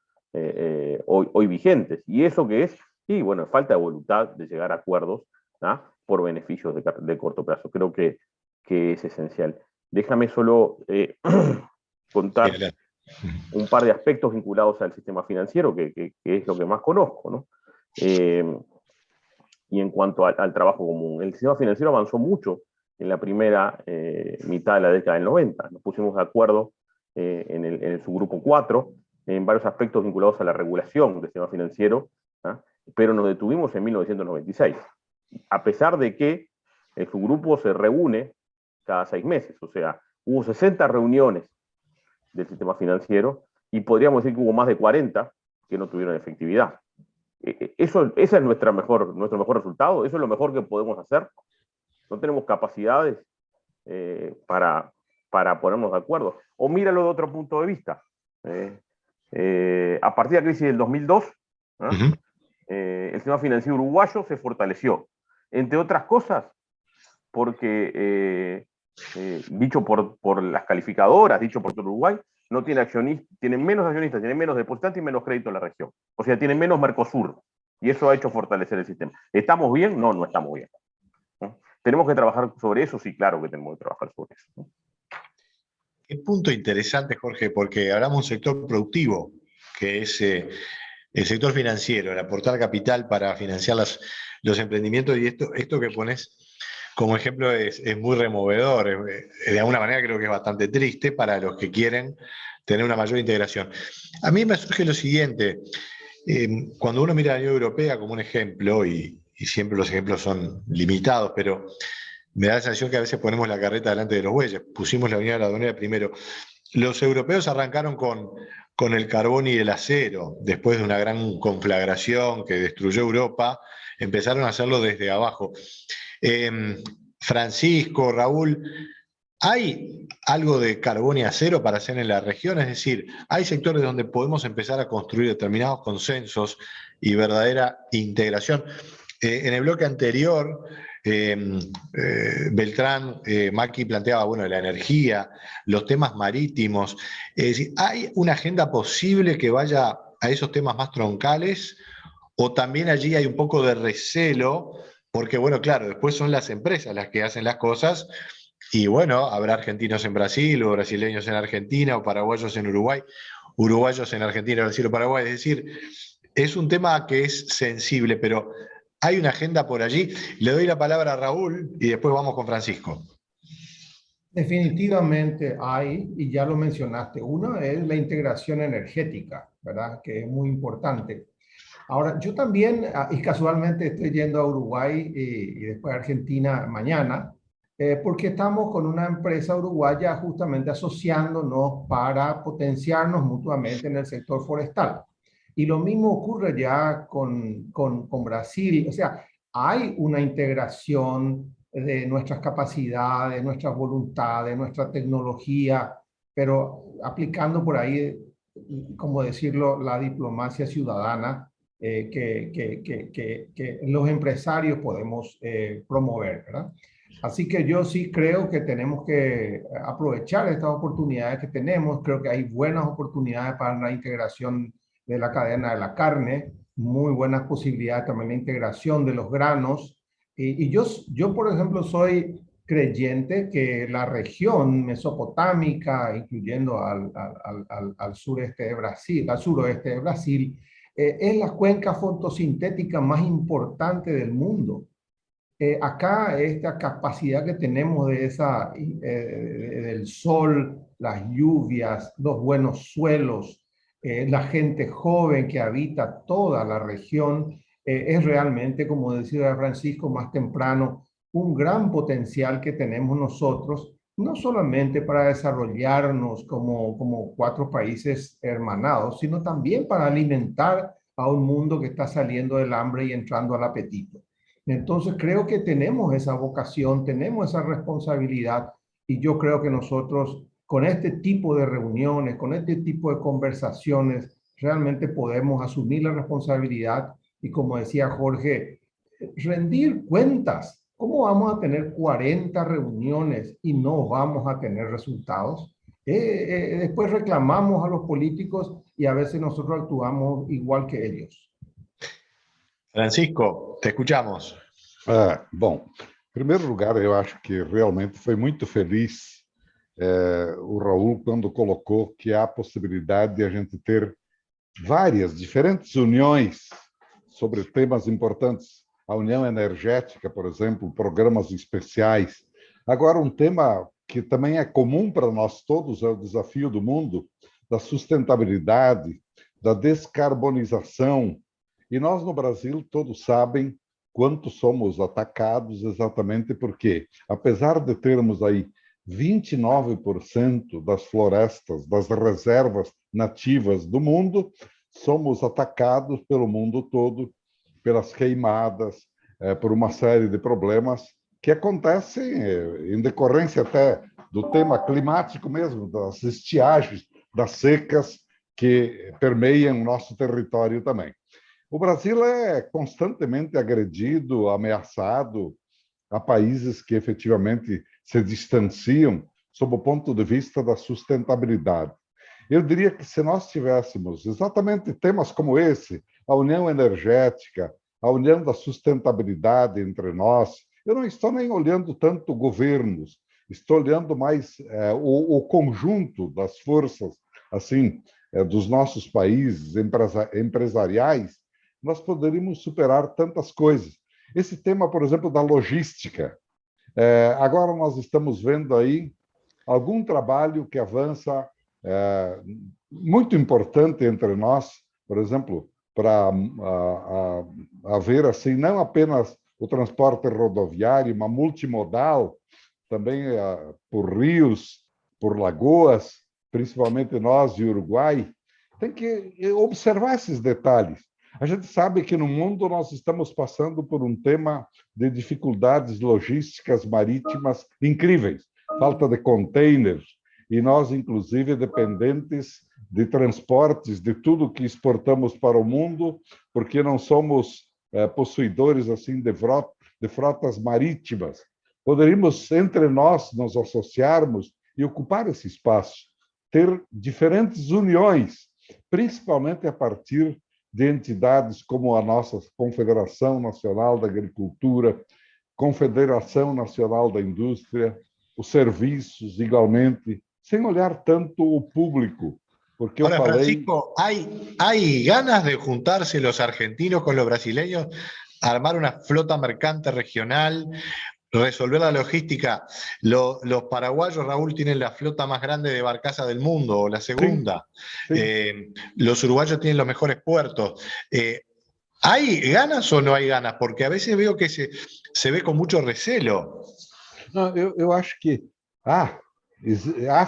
S5: hoy vigentes. ¿Y eso qué es? Y bueno, falta de voluntad de llegar a acuerdos, ¿no?, por beneficios de corto plazo. Creo que es esencial. Déjame solo contar un par de aspectos vinculados al sistema financiero, que es lo que más conozco, ¿no? Y en cuanto al trabajo común, el sistema financiero avanzó mucho en la primera mitad de la década del 90. Nos pusimos de acuerdo en el subgrupo 4 en varios aspectos vinculados a la regulación del sistema financiero, ¿ah? Pero nos detuvimos en 1996, a pesar de que el subgrupo se reúne cada 6 meses, o sea, hubo 60 reuniones del sistema financiero y podríamos decir que hubo más de 40 que no tuvieron efectividad. Ese es nuestro mejor resultado, eso es lo mejor que podemos hacer. No tenemos capacidades para ponernos de acuerdo. O míralo de otro punto de vista. A partir de la crisis del 2002, el sistema financiero uruguayo se fortaleció, entre otras cosas, porque, dicho por las calificadoras, dicho por todo Uruguay, no tiene accionistas, tienen menos accionistas, tienen menos depositantes y menos crédito en la región. O sea, tienen menos Mercosur. Y eso ha hecho fortalecer el sistema. ¿Estamos bien? No, no estamos bien. ¿No? ¿Tenemos que trabajar sobre eso? Sí, claro que tenemos que trabajar sobre eso. ¿No?
S1: Qué punto interesante, Jorge, porque hablamos de un sector productivo, que es el sector financiero, el aportar capital para financiar los emprendimientos, y esto que pones como ejemplo es muy removedor. De alguna manera creo que es bastante triste para los que quieren tener una mayor integración. A mí me surge lo siguiente, cuando uno mira a la Unión Europea como un ejemplo, y siempre los ejemplos son limitados, pero me da la sensación que a veces ponemos la carreta delante de los bueyes. Pusimos la unidad aduanera primero. Los europeos arrancaron con el carbón y el acero, después de una gran conflagración que destruyó Europa, empezaron a hacerlo desde abajo. Francisco, Raúl, ¿hay algo de carbón y acero para hacer en la región? Es decir, ¿hay sectores donde podemos empezar a construir determinados consensos y verdadera integración? En el bloque anterior, Beltrán, Maki planteaba, bueno, la energía, los temas marítimos. Es decir, ¿hay una agenda posible que vaya a esos temas más troncales? ¿O también allí hay un poco de recelo? Porque, bueno, claro, después son las empresas las que hacen las cosas, y bueno, habrá argentinos en Brasil, o brasileños en Argentina, o paraguayos en Uruguay, uruguayos en Argentina, Brasil o Paraguay. Es decir, es un tema que es sensible, pero hay una agenda por allí. Le doy la palabra a Raúl y después vamos con Francisco.
S3: Definitivamente hay, y ya lo mencionaste. Una es la integración energética, ¿verdad? Que es muy importante. Ahora, yo también, y casualmente estoy yendo a Uruguay y después a Argentina mañana, porque estamos con una empresa uruguaya justamente asociándonos para potenciarnos mutuamente en el sector forestal. Y lo mismo ocurre ya con Brasil. O sea, hay una integración de nuestras capacidades, nuestras voluntades, nuestra tecnología, pero aplicando por ahí, como decirlo, la diplomacia ciudadana que los empresarios podemos promover, ¿verdad? Así que yo sí creo que tenemos que aprovechar estas oportunidades que tenemos. Creo que hay buenas oportunidades para la integración de la cadena de la carne, muy buenas posibilidades también de integración de los granos. Y yo, por ejemplo, soy creyente que la región mesopotámica, incluyendo al sureste de Brasil, al suroeste de Brasil, es la cuenca fotosintética más importante del mundo. Acá esta capacidad que tenemos del sol, las lluvias, los buenos suelos, la gente joven que habita toda la región, es realmente, como decía Francisco más temprano, un gran potencial que tenemos nosotros, no solamente para desarrollarnos como 4 países hermanados, sino también para alimentar a un mundo que está saliendo del hambre y entrando al apetito. Entonces creo que tenemos esa vocación, tenemos esa responsabilidad, y yo creo que nosotros con este tipo de reuniones, con este tipo de conversaciones, realmente podemos asumir la responsabilidad y, como decía Jorge, rendir cuentas. ¿Cómo vamos a tener 40 reuniones y no vamos a tener resultados? Después reclamamos a los políticos y a veces nosotros actuamos igual que ellos.
S1: Francisco, te escuchamos.
S2: Bom, em primeiro lugar, eu acho que realmente foi muito feliz o Raul quando colocou que há a possibilidade de a gente ter várias, diferentes uniões sobre temas importantes. A União Energética, por exemplo, programas especiais. Agora, um tema que também é comum para nós todos é o desafio do mundo, da sustentabilidade, da descarbonização. E nós, no Brasil, todos sabem quanto somos atacados exatamente porque, apesar de termos aí 29% das florestas, das reservas nativas do mundo, somos atacados pelo mundo todo pelas queimadas, por uma série de problemas que acontecem em decorrência até do tema climático mesmo, das estiagens, das secas que permeiam o nosso território também. O Brasil é constantemente agredido, ameaçado. Há países que efetivamente se distanciam sob o ponto de vista da sustentabilidade. Eu diria que se nós tivéssemos exatamente temas como esse, a união energética, a união da sustentabilidade entre nós, eu não estou nem olhando tanto governos, estou olhando mais o conjunto das forças assim dos nossos países empresariais, nós poderíamos superar tantas coisas. Esse tema, por exemplo, da logística. Agora nós estamos vendo aí algum trabalho que avança muito importante entre nós, por exemplo, para haver assim não apenas o transporte rodoviário, mas multimodal, também por rios, por lagoas, principalmente nós e Uruguai. Tem que observar esses detalhes. A gente sabe que no mundo nós estamos passando por um tema de dificuldades logísticas marítimas incríveis, falta de containers, e nós, inclusive, dependentes de transportes, de tudo que exportamos para o mundo, porque não somos possuidores assim de frotas marítimas. Poderíamos, entre nós, nos associarmos e ocupar esse espaço, ter diferentes uniões, principalmente a partir de entidades como a nossa Confederação Nacional da Agricultura, Confederação Nacional da Indústria, os serviços, igualmente, sem olhar tanto o público. Porque
S1: ahora, Francisco, ¿hay ganas de juntarse los argentinos con los brasileños, armar una flota mercante regional, resolver la logística? Los paraguayos, Raúl, tienen la flota más grande de barcaza del mundo, o la segunda.
S2: Sí, sí.
S1: Los uruguayos tienen los mejores puertos. ¿Hay ganas o no hay ganas? Porque a veces veo que se ve con mucho recelo.
S2: Não, eu acho que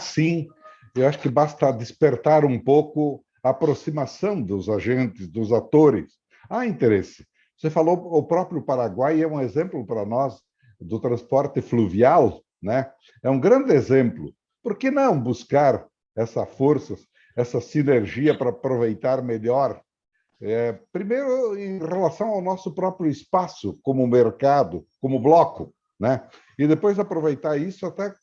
S2: sim. Eu acho que basta despertar um pouco a aproximação dos agentes, dos atores. Há interesse. Você falou, o próprio Paraguai é um exemplo para nós do transporte fluvial, né? É um grande exemplo. Por que não buscar essa força, essa sinergia para aproveitar melhor? Primeiro, em relação ao nosso próprio espaço, como mercado, como bloco, né? E depois aproveitar isso até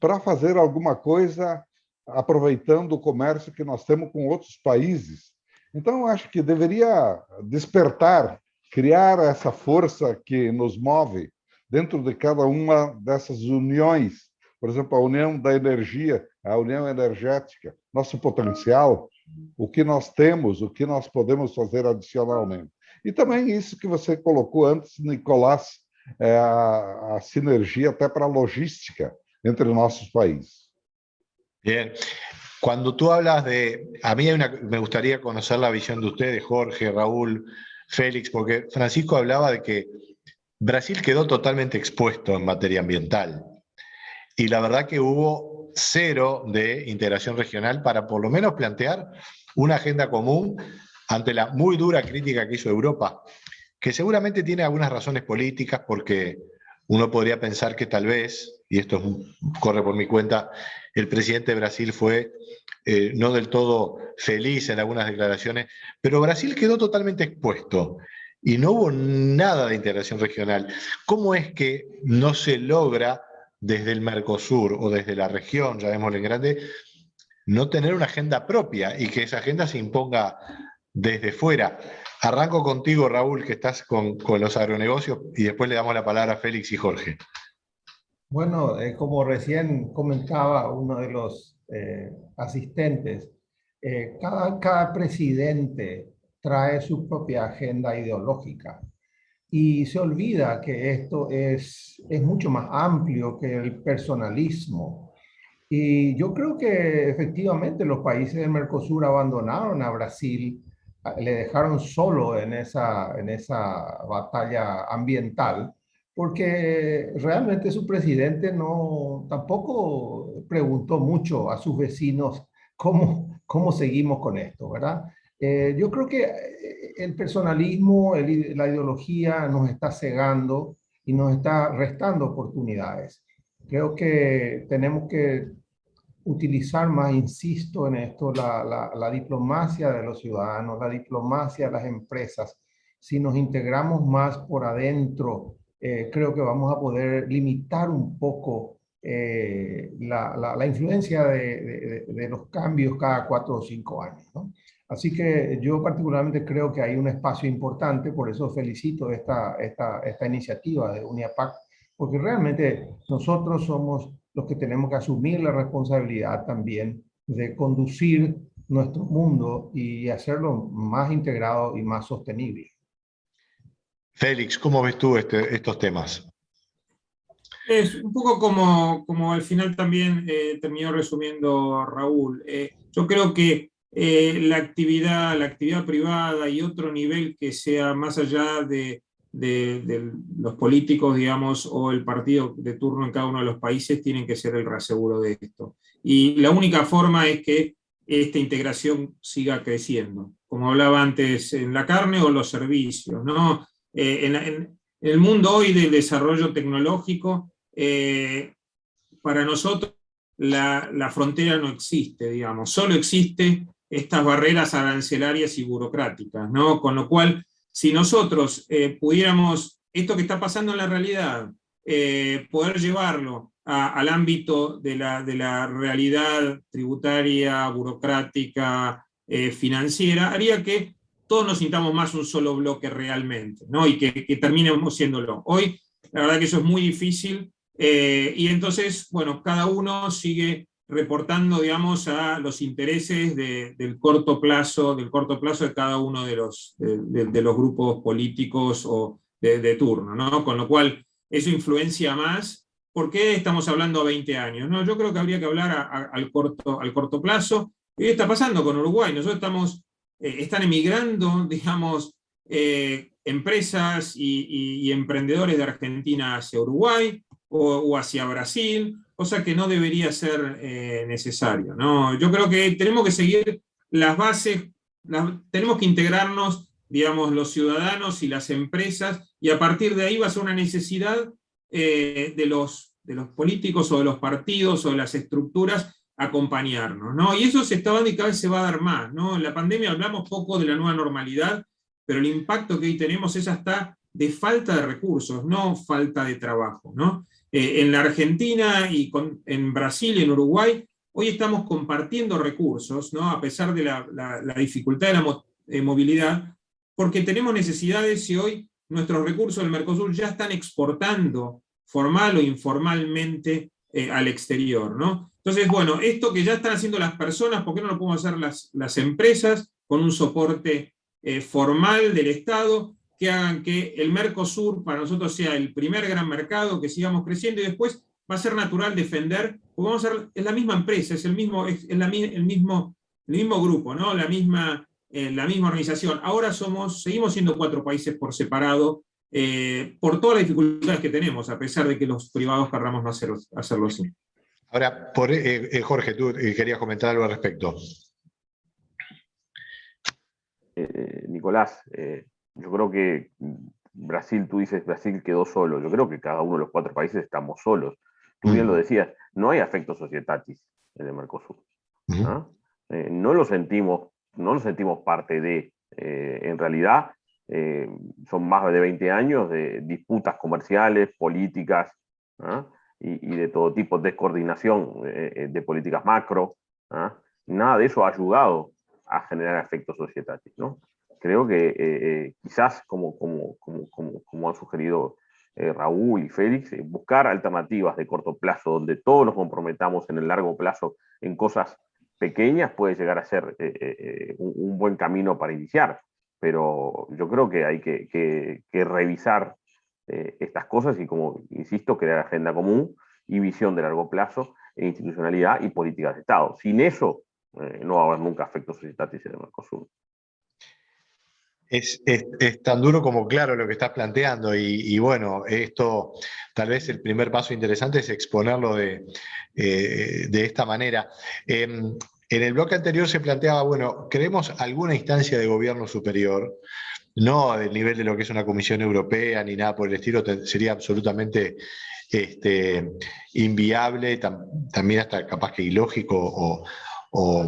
S2: para fazer alguma coisa aproveitando o comércio que nós temos com outros países. Então, eu acho que deveria despertar, criar essa força que nos move dentro de cada uma dessas uniões. Por exemplo, a união da energia, a união energética, nosso potencial, o que nós temos, o que nós podemos fazer adicionalmente. E também isso que você colocou antes, Nicolás, a sinergia até para a logística entre nossos países.
S1: Bien. Cuando tú hablas de... A mí me gustaría conocer la visión de ustedes, Jorge, Raúl, Félix, porque Francisco hablaba de que Brasil quedó totalmente expuesto en materia ambiental. Y la verdad que hubo cero de integración regional para por lo menos plantear una agenda común ante la muy dura crítica que hizo Europa, que seguramente tiene algunas razones políticas, porque uno podría pensar que tal vez, y esto corre por mi cuenta, el presidente de Brasil fue no del todo feliz en algunas declaraciones, pero Brasil quedó totalmente expuesto y no hubo nada de integración regional. ¿Cómo es que no se logra desde el Mercosur o desde la región, llamémosle en grande, no tener una agenda propia y que esa agenda se imponga desde fuera? Arranco contigo, Raúl, que estás con los agronegocios, y después le damos la palabra a Félix y Jorge.
S3: Bueno, como recién comentaba uno de los asistentes, cada presidente trae su propia agenda ideológica y se olvida que esto es mucho más amplio que el personalismo. Y yo creo que efectivamente los países del Mercosur abandonaron a Brasil, le dejaron solo en esa batalla ambiental, porque realmente su presidente no tampoco preguntó mucho a sus vecinos cómo seguimos con esto, ¿verdad? Yo creo que el personalismo, la ideología nos está cegando y nos está restando oportunidades. Creo que tenemos que utilizar más, insisto en esto, la diplomacia de los ciudadanos, la diplomacia de las empresas. Si nos integramos más por adentro, creo que vamos a poder limitar un poco la influencia de los cambios cada 4 o 5 años, ¿no? Así que yo particularmente creo que hay un espacio importante, por eso felicito esta iniciativa de UNIAPAC, porque realmente nosotros somos los que tenemos que asumir la responsabilidad también de conducir nuestro mundo y hacerlo más integrado y más sostenible.
S1: Félix, ¿cómo ves tú estos temas?
S4: Es un poco como al final también terminó resumiendo Raúl. Yo creo que la actividad privada y otro nivel que sea más allá de los políticos, digamos, o el partido de turno en cada uno de los países, tienen que ser el reaseguro de esto. Y la única forma es que esta integración siga creciendo, como hablaba antes, en la carne o los servicios, ¿no? En el mundo hoy del desarrollo tecnológico, para nosotros la frontera no existe, digamos, solo existe estas barreras arancelarias y burocráticas, ¿no? Con lo cual, si nosotros pudiéramos, esto que está pasando en la realidad, poder llevarlo al ámbito de la realidad tributaria, burocrática, financiera, haría que todos nos sintamos más un solo bloque realmente, ¿no? Y que terminemos siéndolo. Hoy, la verdad que eso es muy difícil, y entonces, bueno, cada uno sigue reportando, digamos, a los intereses del corto plazo de cada uno de los grupos políticos o de turno, ¿no? Con lo cual, eso influencia más. ¿Por qué estamos hablando a 20 años? ¿No? Yo creo que habría que hablar al corto plazo. ¿Qué está pasando con Uruguay? Nosotros están emigrando, digamos, empresas y emprendedores de Argentina hacia Uruguay o hacia Brasil, cosa que no debería ser necesario, ¿no? Yo creo que tenemos que seguir las bases, tenemos que integrarnos, digamos, los ciudadanos y las empresas, y a partir de ahí va a ser una necesidad de los políticos o de los partidos o de las estructuras acompañarnos, ¿no? Y eso se está dando y cada vez se va a dar más, ¿no? En la pandemia hablamos poco de la nueva normalidad, pero el impacto que hoy tenemos es hasta de falta de recursos, no falta de trabajo, ¿no? En la Argentina y en Brasil y en Uruguay, hoy estamos compartiendo recursos, ¿no? A pesar de la dificultad de la movilidad, porque tenemos necesidades y hoy nuestros recursos del Mercosur ya están exportando formal o informalmente al exterior, ¿no? Entonces, bueno, esto que ya están haciendo las personas, ¿por qué no lo podemos hacer las empresas con un soporte formal del Estado, que hagan que el Mercosur para nosotros sea el primer gran mercado, que sigamos creciendo, y después va a ser natural defender, porque vamos a ser, es la misma empresa, es el mismo grupo, ¿no? la misma organización. Ahora seguimos siendo 4 países por separado, por todas las dificultades que tenemos, a pesar de que los privados querramos no hacerlo así.
S1: Ahora, Jorge, tú querías comentar algo al respecto.
S5: Nicolás, yo creo que Brasil, tú dices, Brasil quedó solo. Yo creo que cada uno de los 4 países estamos solos. Tú bien lo decías, no hay affecto societatis en el Mercosur. ¿No? No lo sentimos parte de. En realidad, son más de 20 años de disputas comerciales, políticas, ¿no? y de todo tipo, descoordinación de políticas macro. ¿No? Nada de eso ha ayudado a generar efectos societarios, ¿no? Creo que quizás, como han sugerido Raúl y Félix, buscar alternativas de corto plazo donde todos nos comprometamos en el largo plazo en cosas pequeñas puede llegar a ser un buen camino para iniciar. Pero yo creo que hay que revisar estas cosas y, como insisto, crear agenda común y visión de largo plazo, e institucionalidad y políticas de Estado. Sin eso, no va a haber nunca efectos societatis en el Mercosur.
S1: Es tan duro como claro lo que estás planteando y bueno, esto tal vez el primer paso interesante es exponerlo de esta manera. En el bloque anterior se planteaba, bueno, queremos alguna instancia de gobierno superior, no del nivel de lo que es una Comisión Europea ni nada por el estilo, sería absolutamente inviable, también hasta capaz que ilógico o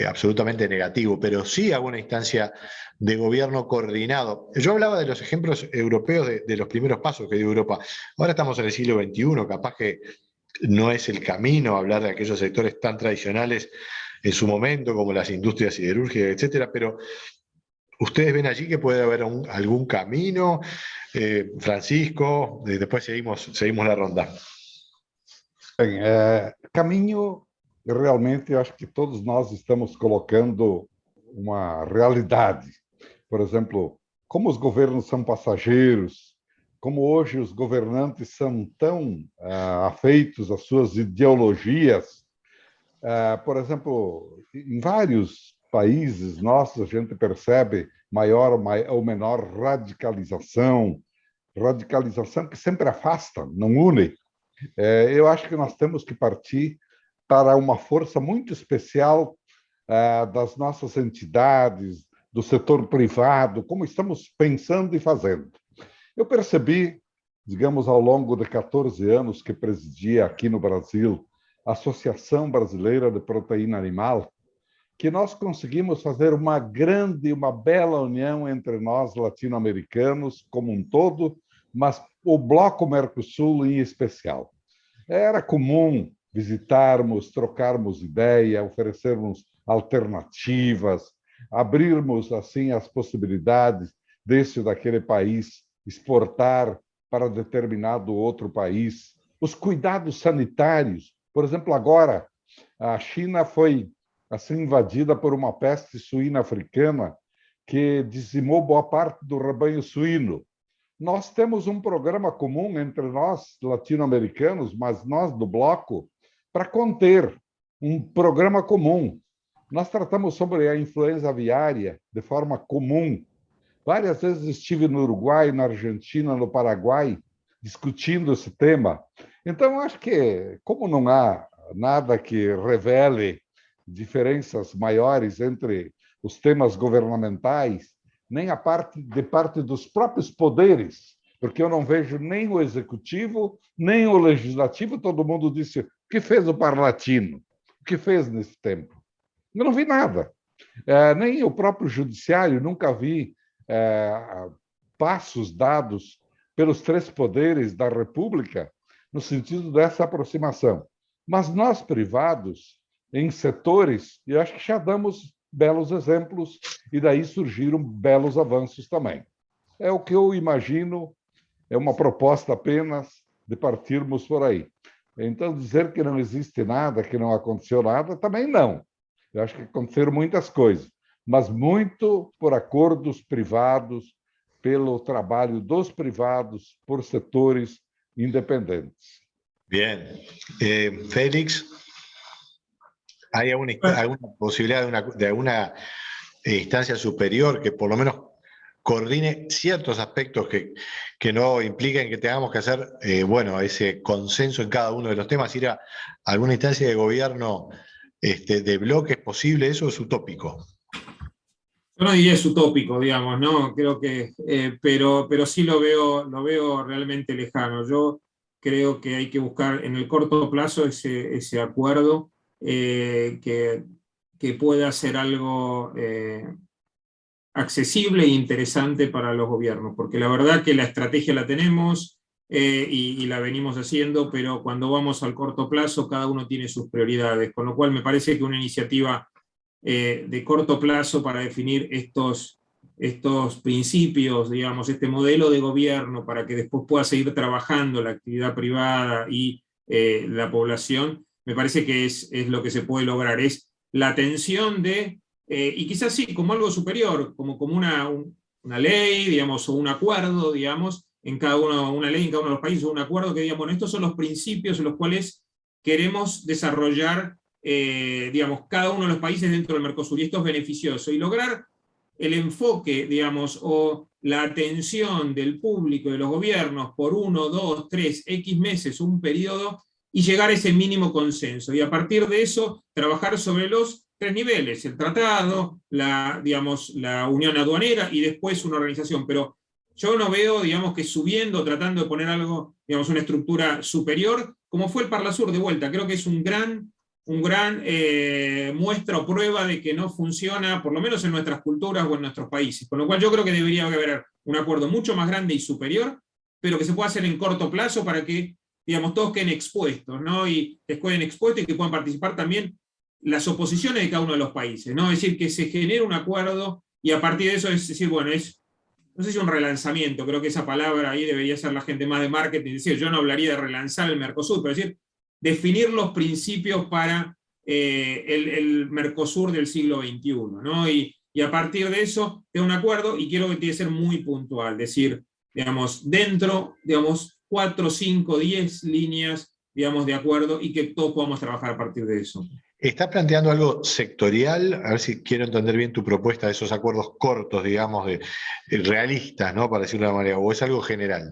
S1: absolutamente negativo, pero sí alguna instancia de gobierno coordinado. Yo hablaba de los ejemplos europeos de los primeros pasos que dio Europa. Ahora estamos en el siglo XXI, capaz que no es el camino hablar de aquellos sectores tan tradicionales en su momento, como las industrias siderúrgicas, etcétera, pero ¿ustedes ven allí que puede haber algún camino? Francisco, después seguimos la ronda.
S2: Bem, caminho, realmente, eu acho que todos nós estamos colocando uma realidade. Por exemplo, como os governos são passageiros, como hoje os governantes são tão afeitos às suas ideologias. Por exemplo, em vários países nossos, a gente percebe maior ou menor radicalização que sempre afasta, não une. Eu acho que nós temos que partir para uma força muito especial das nossas entidades, do setor privado, como estamos pensando e fazendo. Eu percebi, digamos, ao longo de 14 anos que presidia aqui no Brasil a Associação Brasileira de Proteína Animal, que nós conseguimos fazer uma bela união entre nós latino-americanos como um todo, mas o Bloco Mercosul em especial. Era comum visitarmos, trocarmos ideia, oferecermos alternativas, abrirmos assim as possibilidades desse ou daquele país exportar para determinado outro país. Os cuidados sanitários, por exemplo, agora a China foi assim invadida por uma peste suína africana que dizimou boa parte do rebanho suíno. Nós temos um programa comum entre nós, latino-americanos, mas nós do bloco, para conter um programa comum. Nós tratamos sobre a influenza aviária de forma comum. Várias vezes estive no Uruguai, na Argentina, no Paraguai, discutindo esse tema. Então, acho que, como não há nada que revele diferenças maiores entre os temas governamentais, nem de parte dos próprios poderes, porque eu não vejo nem o executivo, nem o legislativo. Todo mundo disse: o que fez o Parlatino? O que fez nesse tempo? Eu não vi nada. Nem o próprio judiciário, nunca vi passos dados pelos três poderes da República no sentido dessa aproximação. Mas nós, privados, em setores, eu acho que já damos belos exemplos e daí surgiram belos avanços também. É o que eu imagino, é uma proposta apenas de partirmos por aí. Então, dizer que não existe nada, que não aconteceu nada, também não. Eu acho que aconteceram muitas coisas, mas muito por acordos privados, pelo trabalho dos privados, por setores independentes.
S1: Bien. Félix, ¿hay alguna posibilidad de alguna instancia superior que por lo menos coordine ciertos aspectos que no impliquen que tengamos que hacer ese consenso en cada uno de los temas? ¿Ir a alguna instancia de gobierno de bloque es posible? ¿Eso es utópico?
S4: Yo no diría es utópico, digamos, ¿no? Creo que, pero sí lo veo realmente lejano. Yo creo que hay que buscar en el corto plazo ese acuerdo que pueda ser algo accesible e interesante para los gobiernos, porque la verdad que la estrategia la tenemos y la venimos haciendo, pero cuando vamos al corto plazo cada uno tiene sus prioridades, con lo cual me parece que una iniciativa de corto plazo para definir estos estos principios, digamos, este modelo de gobierno para que después pueda seguir trabajando la actividad privada y la población, me parece que es lo que se puede lograr, es la atención de, y quizás sí, como algo superior, como una ley, digamos, o un acuerdo, digamos, en cada uno, una ley en cada uno de los países, o un acuerdo que diga, bueno, estos son los principios en los cuales queremos desarrollar, digamos, cada uno de los países dentro del Mercosur, y esto es beneficioso, y lograr el enfoque, digamos, o la atención del público, de los gobiernos, por 1, 2, 3, X meses, un periodo, y llegar a ese mínimo consenso. Y a partir de eso, trabajar sobre los 3 niveles, el tratado, digamos, la unión aduanera y después una organización. Pero yo no veo, digamos, que subiendo, tratando de poner algo, digamos, una estructura superior, como fue el Parlasur de vuelta. Creo que es un gran muestra o prueba de que no funciona, por lo menos en nuestras culturas o en nuestros países. Con lo cual yo creo que debería haber un acuerdo mucho más grande y superior, pero que se pueda hacer en corto plazo para que, digamos, todos queden expuestos, ¿no? Y que queden expuestos y que puedan participar también las oposiciones de cada uno de los países, ¿no? Es decir, que se genere un acuerdo y a partir de eso es decir, bueno, no sé si un relanzamiento, creo que esa palabra ahí debería ser la gente más de marketing, es decir, yo no hablaría de relanzar el Mercosur, pero es decir, definir los principios para el Mercosur del siglo XXI, ¿no? Y a partir de eso, de un acuerdo, y quiero que tiene que ser muy puntual, es decir, digamos, dentro, digamos, 4, 5, 10 líneas, digamos, de acuerdo, y que todos podamos trabajar a partir de eso.
S1: ¿Estás planteando algo sectorial? A ver si quiero entender bien tu propuesta de esos acuerdos cortos, digamos, realistas, ¿no? Para decirlo de una manera, o es algo general.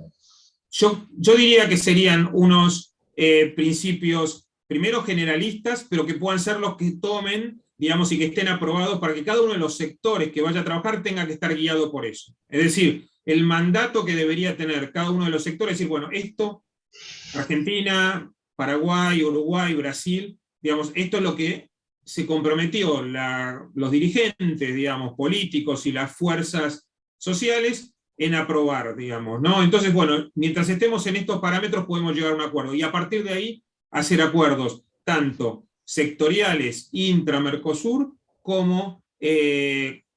S4: Yo diría que serían unos principios, primero generalistas, pero que puedan ser los que tomen, digamos, y que estén aprobados para que cada uno de los sectores que vaya a trabajar tenga que estar guiado por eso. Es decir, el mandato que debería tener cada uno de los sectores, es decir, bueno, esto, Argentina, Paraguay, Uruguay, Brasil, digamos, esto es lo que se comprometió los dirigentes, digamos, políticos y las fuerzas sociales en aprobar, digamos, ¿no? Entonces, bueno, mientras estemos en estos parámetros podemos llegar a un acuerdo, y a partir de ahí hacer acuerdos tanto sectoriales intra-Mercosur como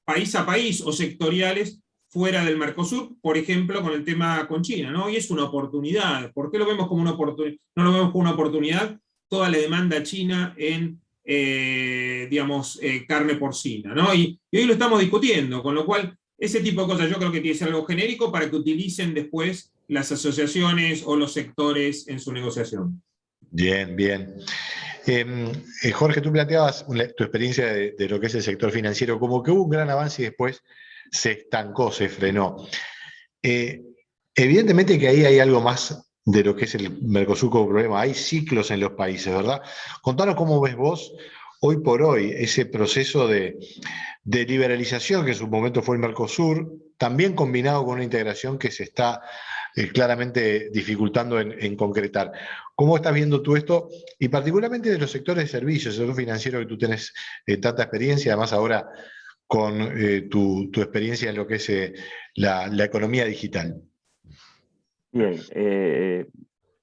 S4: país a país o sectoriales fuera del Mercosur, por ejemplo, con el tema con China, ¿no? Y es una oportunidad. ¿Por qué lo vemos como una oportunidad? No lo vemos como una oportunidad, toda la demanda china en, digamos, carne porcina, ¿no? Y hoy lo estamos discutiendo, con lo cual ese tipo de cosas yo creo que tiene que ser algo genérico para que utilicen después las asociaciones o los sectores en su negociación.
S1: Bien, bien. Jorge, tú planteabas tu experiencia de lo que es el sector financiero, como que hubo un gran avance y después se estancó, se frenó. Evidentemente que ahí hay algo más de lo que es el Mercosur como problema. Hay ciclos en los países, ¿verdad? Contanos cómo ves vos, hoy por hoy, ese proceso de liberalización que en su momento fue el Mercosur, también combinado con una integración que se está claramente dificultando en concretar. ¿Cómo estás viendo tú esto? Y particularmente de los sectores de servicios, el sector financiero que tú tienes tanta experiencia, además ahora con tu experiencia en lo que es la economía digital.
S5: Bien,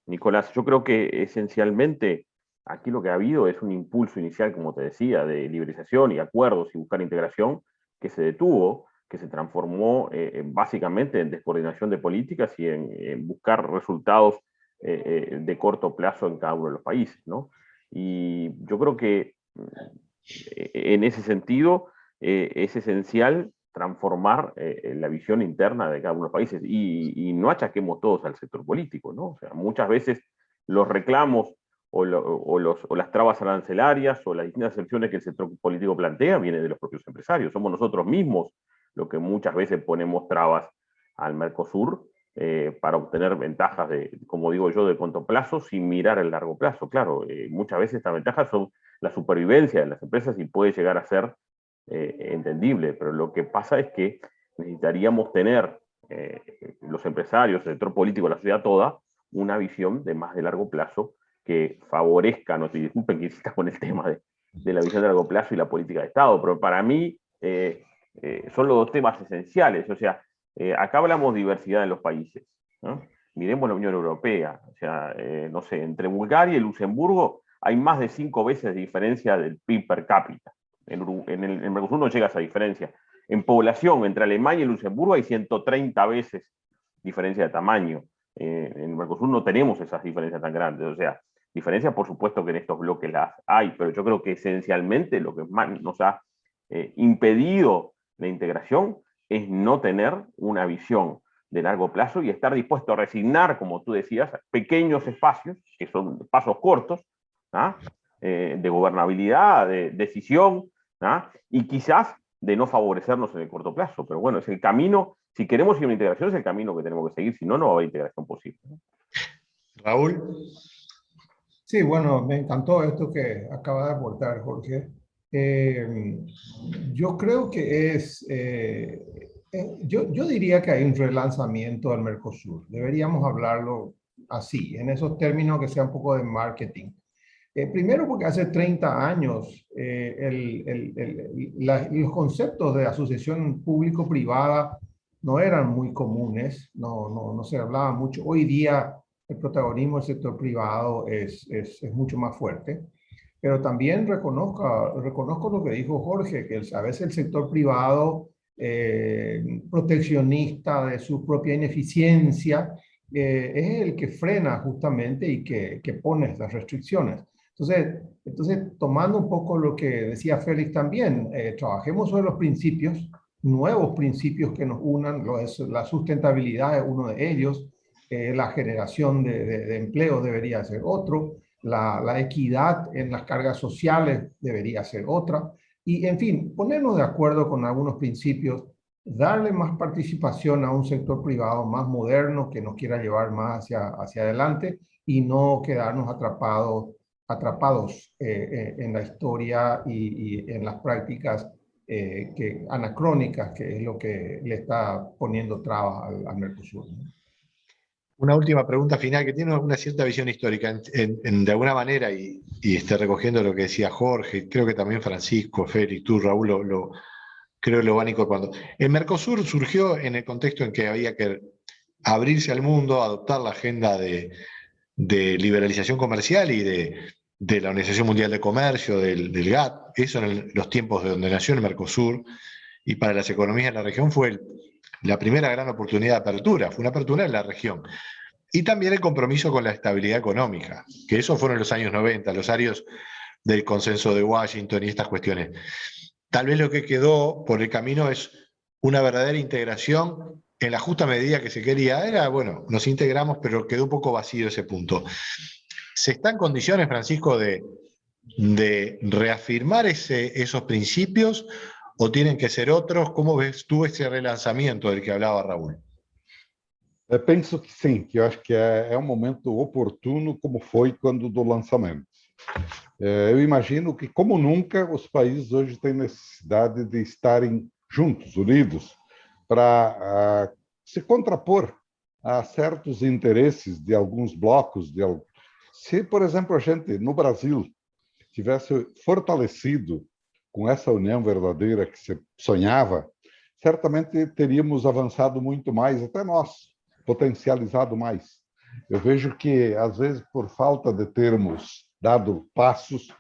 S5: Nicolás, yo creo que esencialmente aquí lo que ha habido es un impulso inicial, como te decía, de liberalización y acuerdos y buscar integración que se detuvo, que se transformó básicamente en descoordinación de políticas y en buscar resultados de corto plazo en cada uno de los países, ¿no? Y yo creo que en ese sentido es esencial transformar la visión interna de cada uno de los países y no achaquemos todos al sector político, ¿no? O sea, muchas veces los reclamos o las trabas arancelarias o las distintas excepciones que el sector político plantea vienen de los propios empresarios. Somos nosotros mismos los que muchas veces ponemos trabas al Mercosur para obtener ventajas, como digo yo, de corto plazo sin mirar el largo plazo. Claro, muchas veces estas ventajas son la supervivencia de las empresas y puede llegar a ser entendible, pero lo que pasa es que necesitaríamos tener los empresarios, el sector político, la sociedad toda, una visión de más de largo plazo que favorezca, no te disculpen que insista con el tema de la visión de largo plazo y la política de Estado, pero para mí son los dos temas esenciales. O sea, acá hablamos de diversidad en los países, ¿no? Miremos la Unión Europea, o sea, no sé, entre Bulgaria y Luxemburgo hay más de 5 veces de diferencia del PIB per cápita. En el Mercosur no llega a esa diferencia. En población, entre Alemania y Luxemburgo hay 130 veces diferencia de tamaño. En el Mercosur no tenemos esas diferencias tan grandes. O sea, diferencias por supuesto que en estos bloques las hay, pero yo creo que esencialmente lo que más nos ha impedido la integración es no tener una visión de largo plazo y estar dispuesto a resignar, como tú decías, pequeños espacios, que son pasos cortos, de gobernabilidad, de decisión, y quizás de no favorecernos en el corto plazo. Pero bueno, es el camino, si queremos ir a una integración, es el camino que tenemos que seguir, si no, no va a haber integración posible.
S1: Raúl.
S3: Sí, bueno, me encantó esto que acaba de aportar Jorge. Yo creo que yo diría que hay un relanzamiento del Mercosur. Deberíamos hablarlo así, en esos términos que sea un poco de marketing. Primero porque hace 30 años los conceptos de asociación público-privada no eran muy comunes, no se hablaba mucho. Hoy día el protagonismo del sector privado es mucho más fuerte. Pero también reconozco lo que dijo Jorge, que a veces el sector privado, proteccionista de su propia ineficiencia, es el que frena justamente y que pone las restricciones. Entonces, tomando un poco lo que decía Félix también, trabajemos sobre los principios, nuevos principios que nos unan, la sustentabilidad es uno de ellos, la generación de empleo debería ser otro, la equidad en las cargas sociales debería ser otra, y en fin, ponernos de acuerdo con algunos principios, darle más participación a un sector privado más moderno que nos quiera llevar más hacia adelante y no quedarnos atrapados en la historia y en las prácticas anacrónicas, que es lo que le está poniendo trabas al Mercosur.
S1: Una última pregunta final que tiene una cierta visión histórica, de alguna manera, y recogiendo lo que decía Jorge, creo que también Francisco, Félix, tú, Raúl, creo que lo van incorporando. El Mercosur surgió en el contexto en que había que abrirse al mundo, adoptar la agenda de liberalización comercial y de la Organización Mundial de Comercio, del GATT, eso en los tiempos de donde nació el Mercosur, y para las economías de la región fue la primera gran oportunidad de apertura, fue una apertura en la región. Y también el compromiso con la estabilidad económica, que eso fueron los años 90, los años del consenso de Washington y estas cuestiones. Tal vez lo que quedó por el camino es una verdadera integración en la justa medida que se quería. Bueno, nos integramos, pero quedó un poco vacío ese punto. ¿Se está en condiciones, Francisco, de reafirmar esos principios o tienen que ser otros? ¿Cómo ves tú ese relanzamiento del que hablaba Raúl?
S2: Penso que sim, que eu acho que é um momento oportuno, como foi quando do lançamento. Eu imagino que, como nunca, os países hoje têm necessidade de estarem juntos, unidos, para se contrapor a certos interesses de alguns blocos. Se, por exemplo, a gente, no Brasil, tivesse fortalecido com essa união verdadeira que se sonhava, certamente teríamos avançado muito mais, até nós, potencializado mais. Eu vejo que, às vezes, por falta de termos dado passos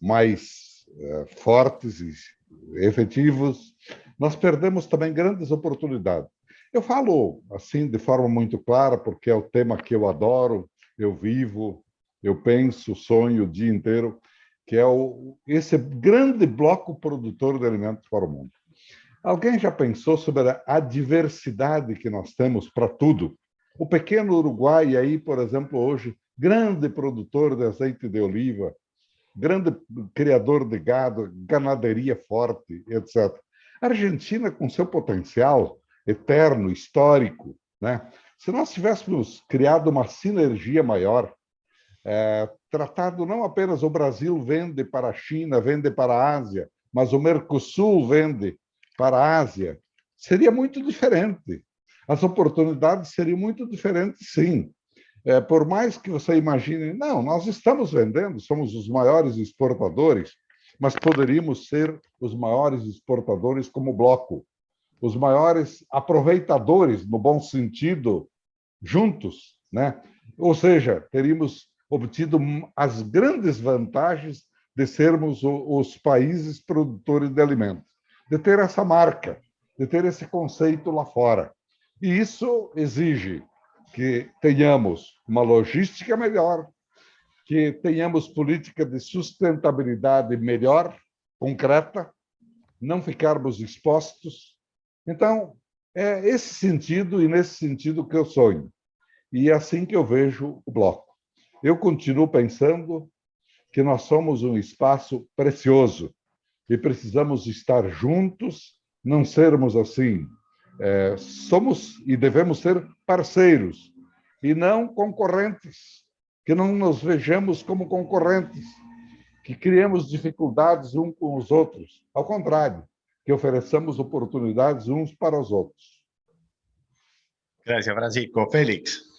S2: mais fortes e efetivos, nós perdemos também grandes oportunidades. Eu falo assim de forma muito clara, porque é o tema que eu adoro, eu vivo, eu penso, sonho o dia inteiro, que é esse grande bloco produtor de alimentos para o mundo. Alguém já pensou sobre a diversidade que nós temos para tudo? O pequeno Uruguai, aí, por exemplo, hoje, grande produtor de azeite de oliva, grande criador de gado, ganaderia forte, etc. A Argentina, com seu potencial eterno, histórico, né? Se nós tivéssemos criado uma sinergia maior, tratado não apenas o Brasil vende para a China, vende para a Ásia, mas o Mercosul vende para a Ásia, seria muito diferente. As oportunidades seriam muito diferentes, sim. Por mais que você imagine, não, nós estamos vendendo, somos os maiores exportadores, mas poderíamos ser os maiores exportadores como bloco, os maiores aproveitadores, no bom sentido, juntos, né? Ou seja, teríamos obtido as grandes vantagens de sermos os países produtores de alimentos, de ter essa marca, de ter esse conceito lá fora. E isso exige que tenhamos uma logística melhor, que tenhamos política de sustentabilidade melhor, concreta, não ficarmos expostos. Então, é esse sentido e nesse sentido que eu sonho. E é assim que eu vejo o Bloco. Eu continuo pensando que nós somos um espaço precioso e precisamos estar juntos, não sermos assim. Somos e devemos ser parceiros e não concorrentes, que não nos vejamos como concorrentes, que criemos dificuldades uns com os outros. Ao contrário, que ofereçamos oportunidades uns para os outros.
S1: Gracias, Francisco. Félix.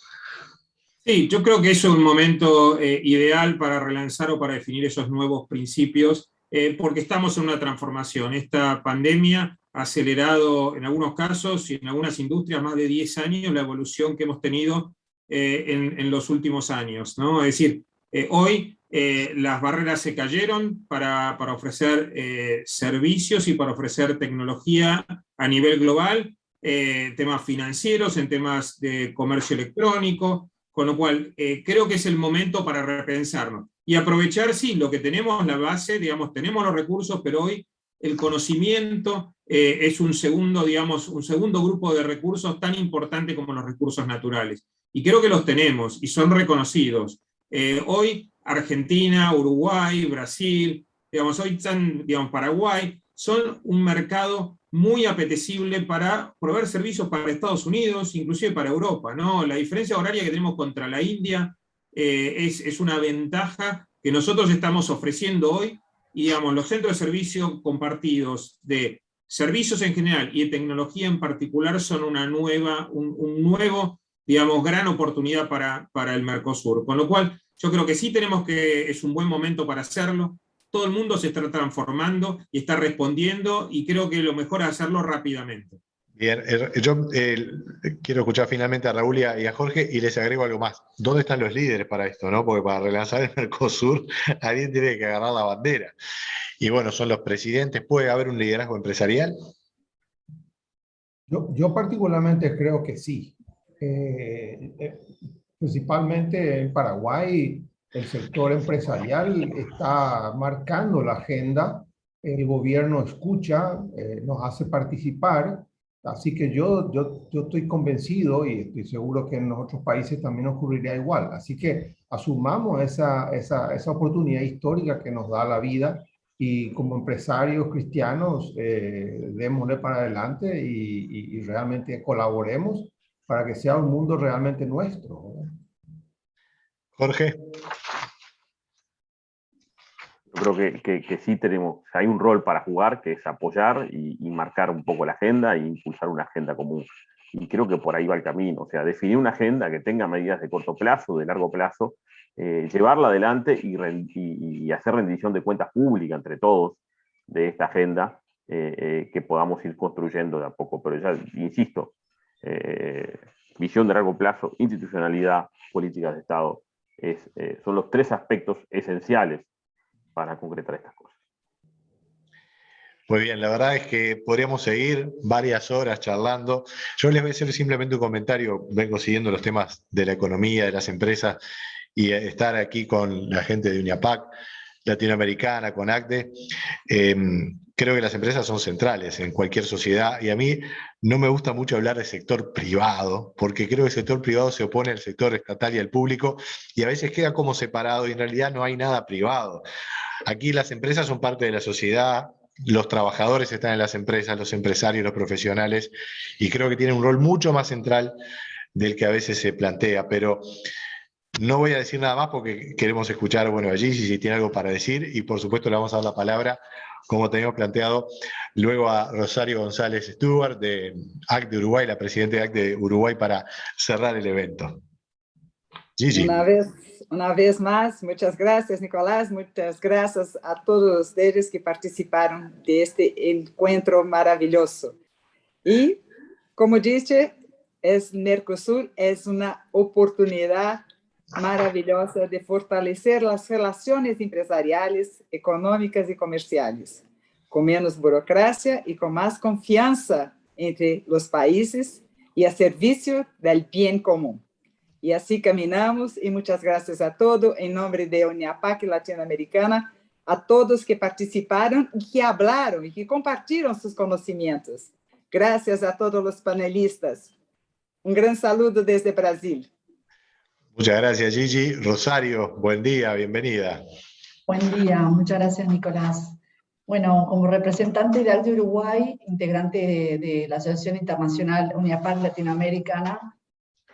S4: Sí, yo creo que es un momento ideal para relanzar o para definir esos nuevos principios, porque estamos en una transformación. Esta pandemia ha acelerado en algunos casos y en algunas industrias más de 10 años la evolución que hemos tenido en los últimos años, ¿no? Es decir, hoy las barreras se cayeron para ofrecer servicios y para ofrecer tecnología a nivel global, temas financieros, en temas de comercio electrónico, con lo cual creo que es el momento para repensarnos. Y aprovechar, sí, lo que tenemos, la base, digamos, tenemos los recursos, pero hoy el conocimiento es un segundo, digamos, un segundo grupo de recursos tan importante como los recursos naturales. Y creo que los tenemos y son reconocidos. Hoy Argentina, Uruguay, Brasil, digamos, hoy están, digamos, Paraguay, son un mercado muy apetecible para proveer servicios para Estados Unidos, inclusive para Europa, ¿no? La diferencia horaria que tenemos contra la India es una ventaja que nosotros estamos ofreciendo hoy, y digamos, los centros de servicio compartidos de servicios en general y de tecnología en particular son un nuevo, digamos, gran oportunidad para el Mercosur. Con lo cual, yo creo que sí es un buen momento para hacerlo. Todo el mundo se está transformando y está respondiendo, y creo que lo mejor es hacerlo rápidamente.
S1: Bien, yo quiero escuchar finalmente a Raúl y a Jorge, y les agrego algo más. ¿Dónde están los líderes para esto, no? Porque para relanzar el Mercosur alguien tiene que agarrar la bandera. Y bueno, son los presidentes. ¿Puede haber un liderazgo empresarial?
S3: Yo particularmente creo que sí. Principalmente en Paraguay, el sector empresarial está marcando la agenda, el gobierno escucha, nos hace participar, así que yo estoy convencido y estoy seguro que en los otros países también ocurrirá igual. Así que asumamos esa oportunidad histórica que nos da la vida, y como empresarios cristianos démosle para adelante y realmente colaboremos para que sea un mundo realmente nuestro, ¿verdad?
S1: Jorge.
S5: Yo creo que sí hay un rol para jugar, que es apoyar y marcar un poco la agenda e impulsar una agenda común. Y creo que por ahí va el camino, o sea, definir una agenda que tenga medidas de corto plazo, de largo plazo, llevarla adelante y hacer rendición de cuentas pública entre todos de esta agenda, que podamos ir construyendo de a poco. Pero ya, insisto, visión de largo plazo, institucionalidad, políticas de Estado, son los tres aspectos esenciales para concretar estas cosas.
S1: Muy bien, la verdad es que podríamos seguir varias horas charlando. Yo les voy a hacer simplemente un comentario. Vengo siguiendo los temas de la economía, de las empresas, y estar aquí con la gente de UNIAPAC latinoamericana, con ACDE. Creo que las empresas son centrales en cualquier sociedad, y a mí no me gusta mucho hablar de sector privado, porque creo que el sector privado se opone al sector estatal y al público, y a veces queda como separado, y en realidad no hay nada privado. Aquí las empresas son parte de la sociedad, los trabajadores están en las empresas, los empresarios, los profesionales, y creo que tienen un rol mucho más central del que a veces se plantea. Pero no voy a decir nada más porque queremos escuchar, bueno, allí si tiene algo para decir, y por supuesto le vamos a dar la palabra, como teníamos planteado, luego a Rosario González Stewart de ACDE Uruguay, la presidenta de ACDE Uruguay, para cerrar el evento. Gigi.
S6: Una vez más, muchas gracias, Nicolás, muchas gracias a todos ustedes que participaron de este encuentro maravilloso. Y, como dije, Mercosur es una oportunidad maravillosa de fortalecer las relaciones empresariales, económicas y comerciales, con menos burocracia y con más confianza entre los países y a servicio del bien común. Y así caminamos, y muchas gracias a todos, en nombre de UNIAPAC Latinoamericana, a todos que participaron y que hablaron y que compartieron sus conocimientos. Gracias a todos los panelistas. Un gran saludo desde Brasil.
S1: Muchas gracias, Gigi. Rosario, buen día, bienvenida.
S7: Buen día, muchas gracias, Nicolás. Bueno, como representante de ALDE Uruguay, integrante de la Asociación Internacional UNIAPAC Latinoamericana,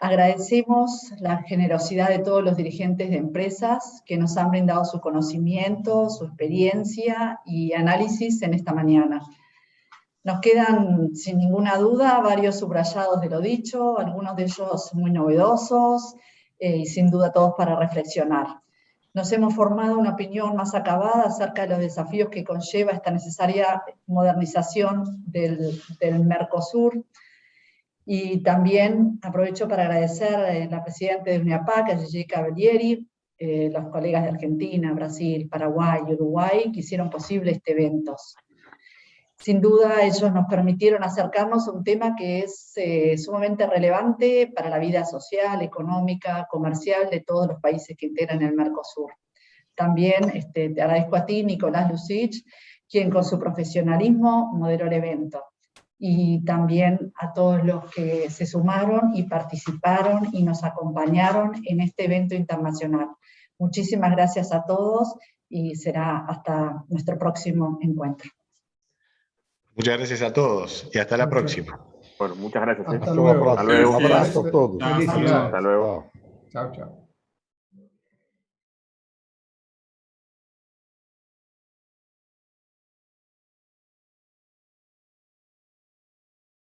S7: agradecemos la generosidad de todos los dirigentes de empresas que nos han brindado su conocimiento, su experiencia y análisis en esta mañana. Nos quedan, sin ninguna duda, varios subrayados de lo dicho, algunos de ellos muy novedosos y sin duda todos para reflexionar. Nos hemos formado una opinión más acabada acerca de los desafíos que conlleva esta necesaria modernización del Mercosur. Y también aprovecho para agradecer a la presidenta de UNIAPAC, a Gigi Cavalieri, los colegas de Argentina, Brasil, Paraguay y Uruguay que hicieron posible este evento. Sin duda ellos nos permitieron acercarnos a un tema que es sumamente relevante para la vida social, económica, comercial de todos los países que integran el Mercosur. También te agradezco a ti, Nicolás Lucich, quien con su profesionalismo moderó el evento. Y también a todos los que se sumaron y participaron y nos acompañaron en este evento internacional. Muchísimas gracias a todos y será hasta nuestro próximo encuentro.
S1: Muchas gracias a todos y hasta la próxima.
S5: Bueno, muchas gracias.
S3: Hasta luego.
S2: Un abrazo a todos.
S3: Felicidades.
S5: Hasta luego.
S3: Chao, chao.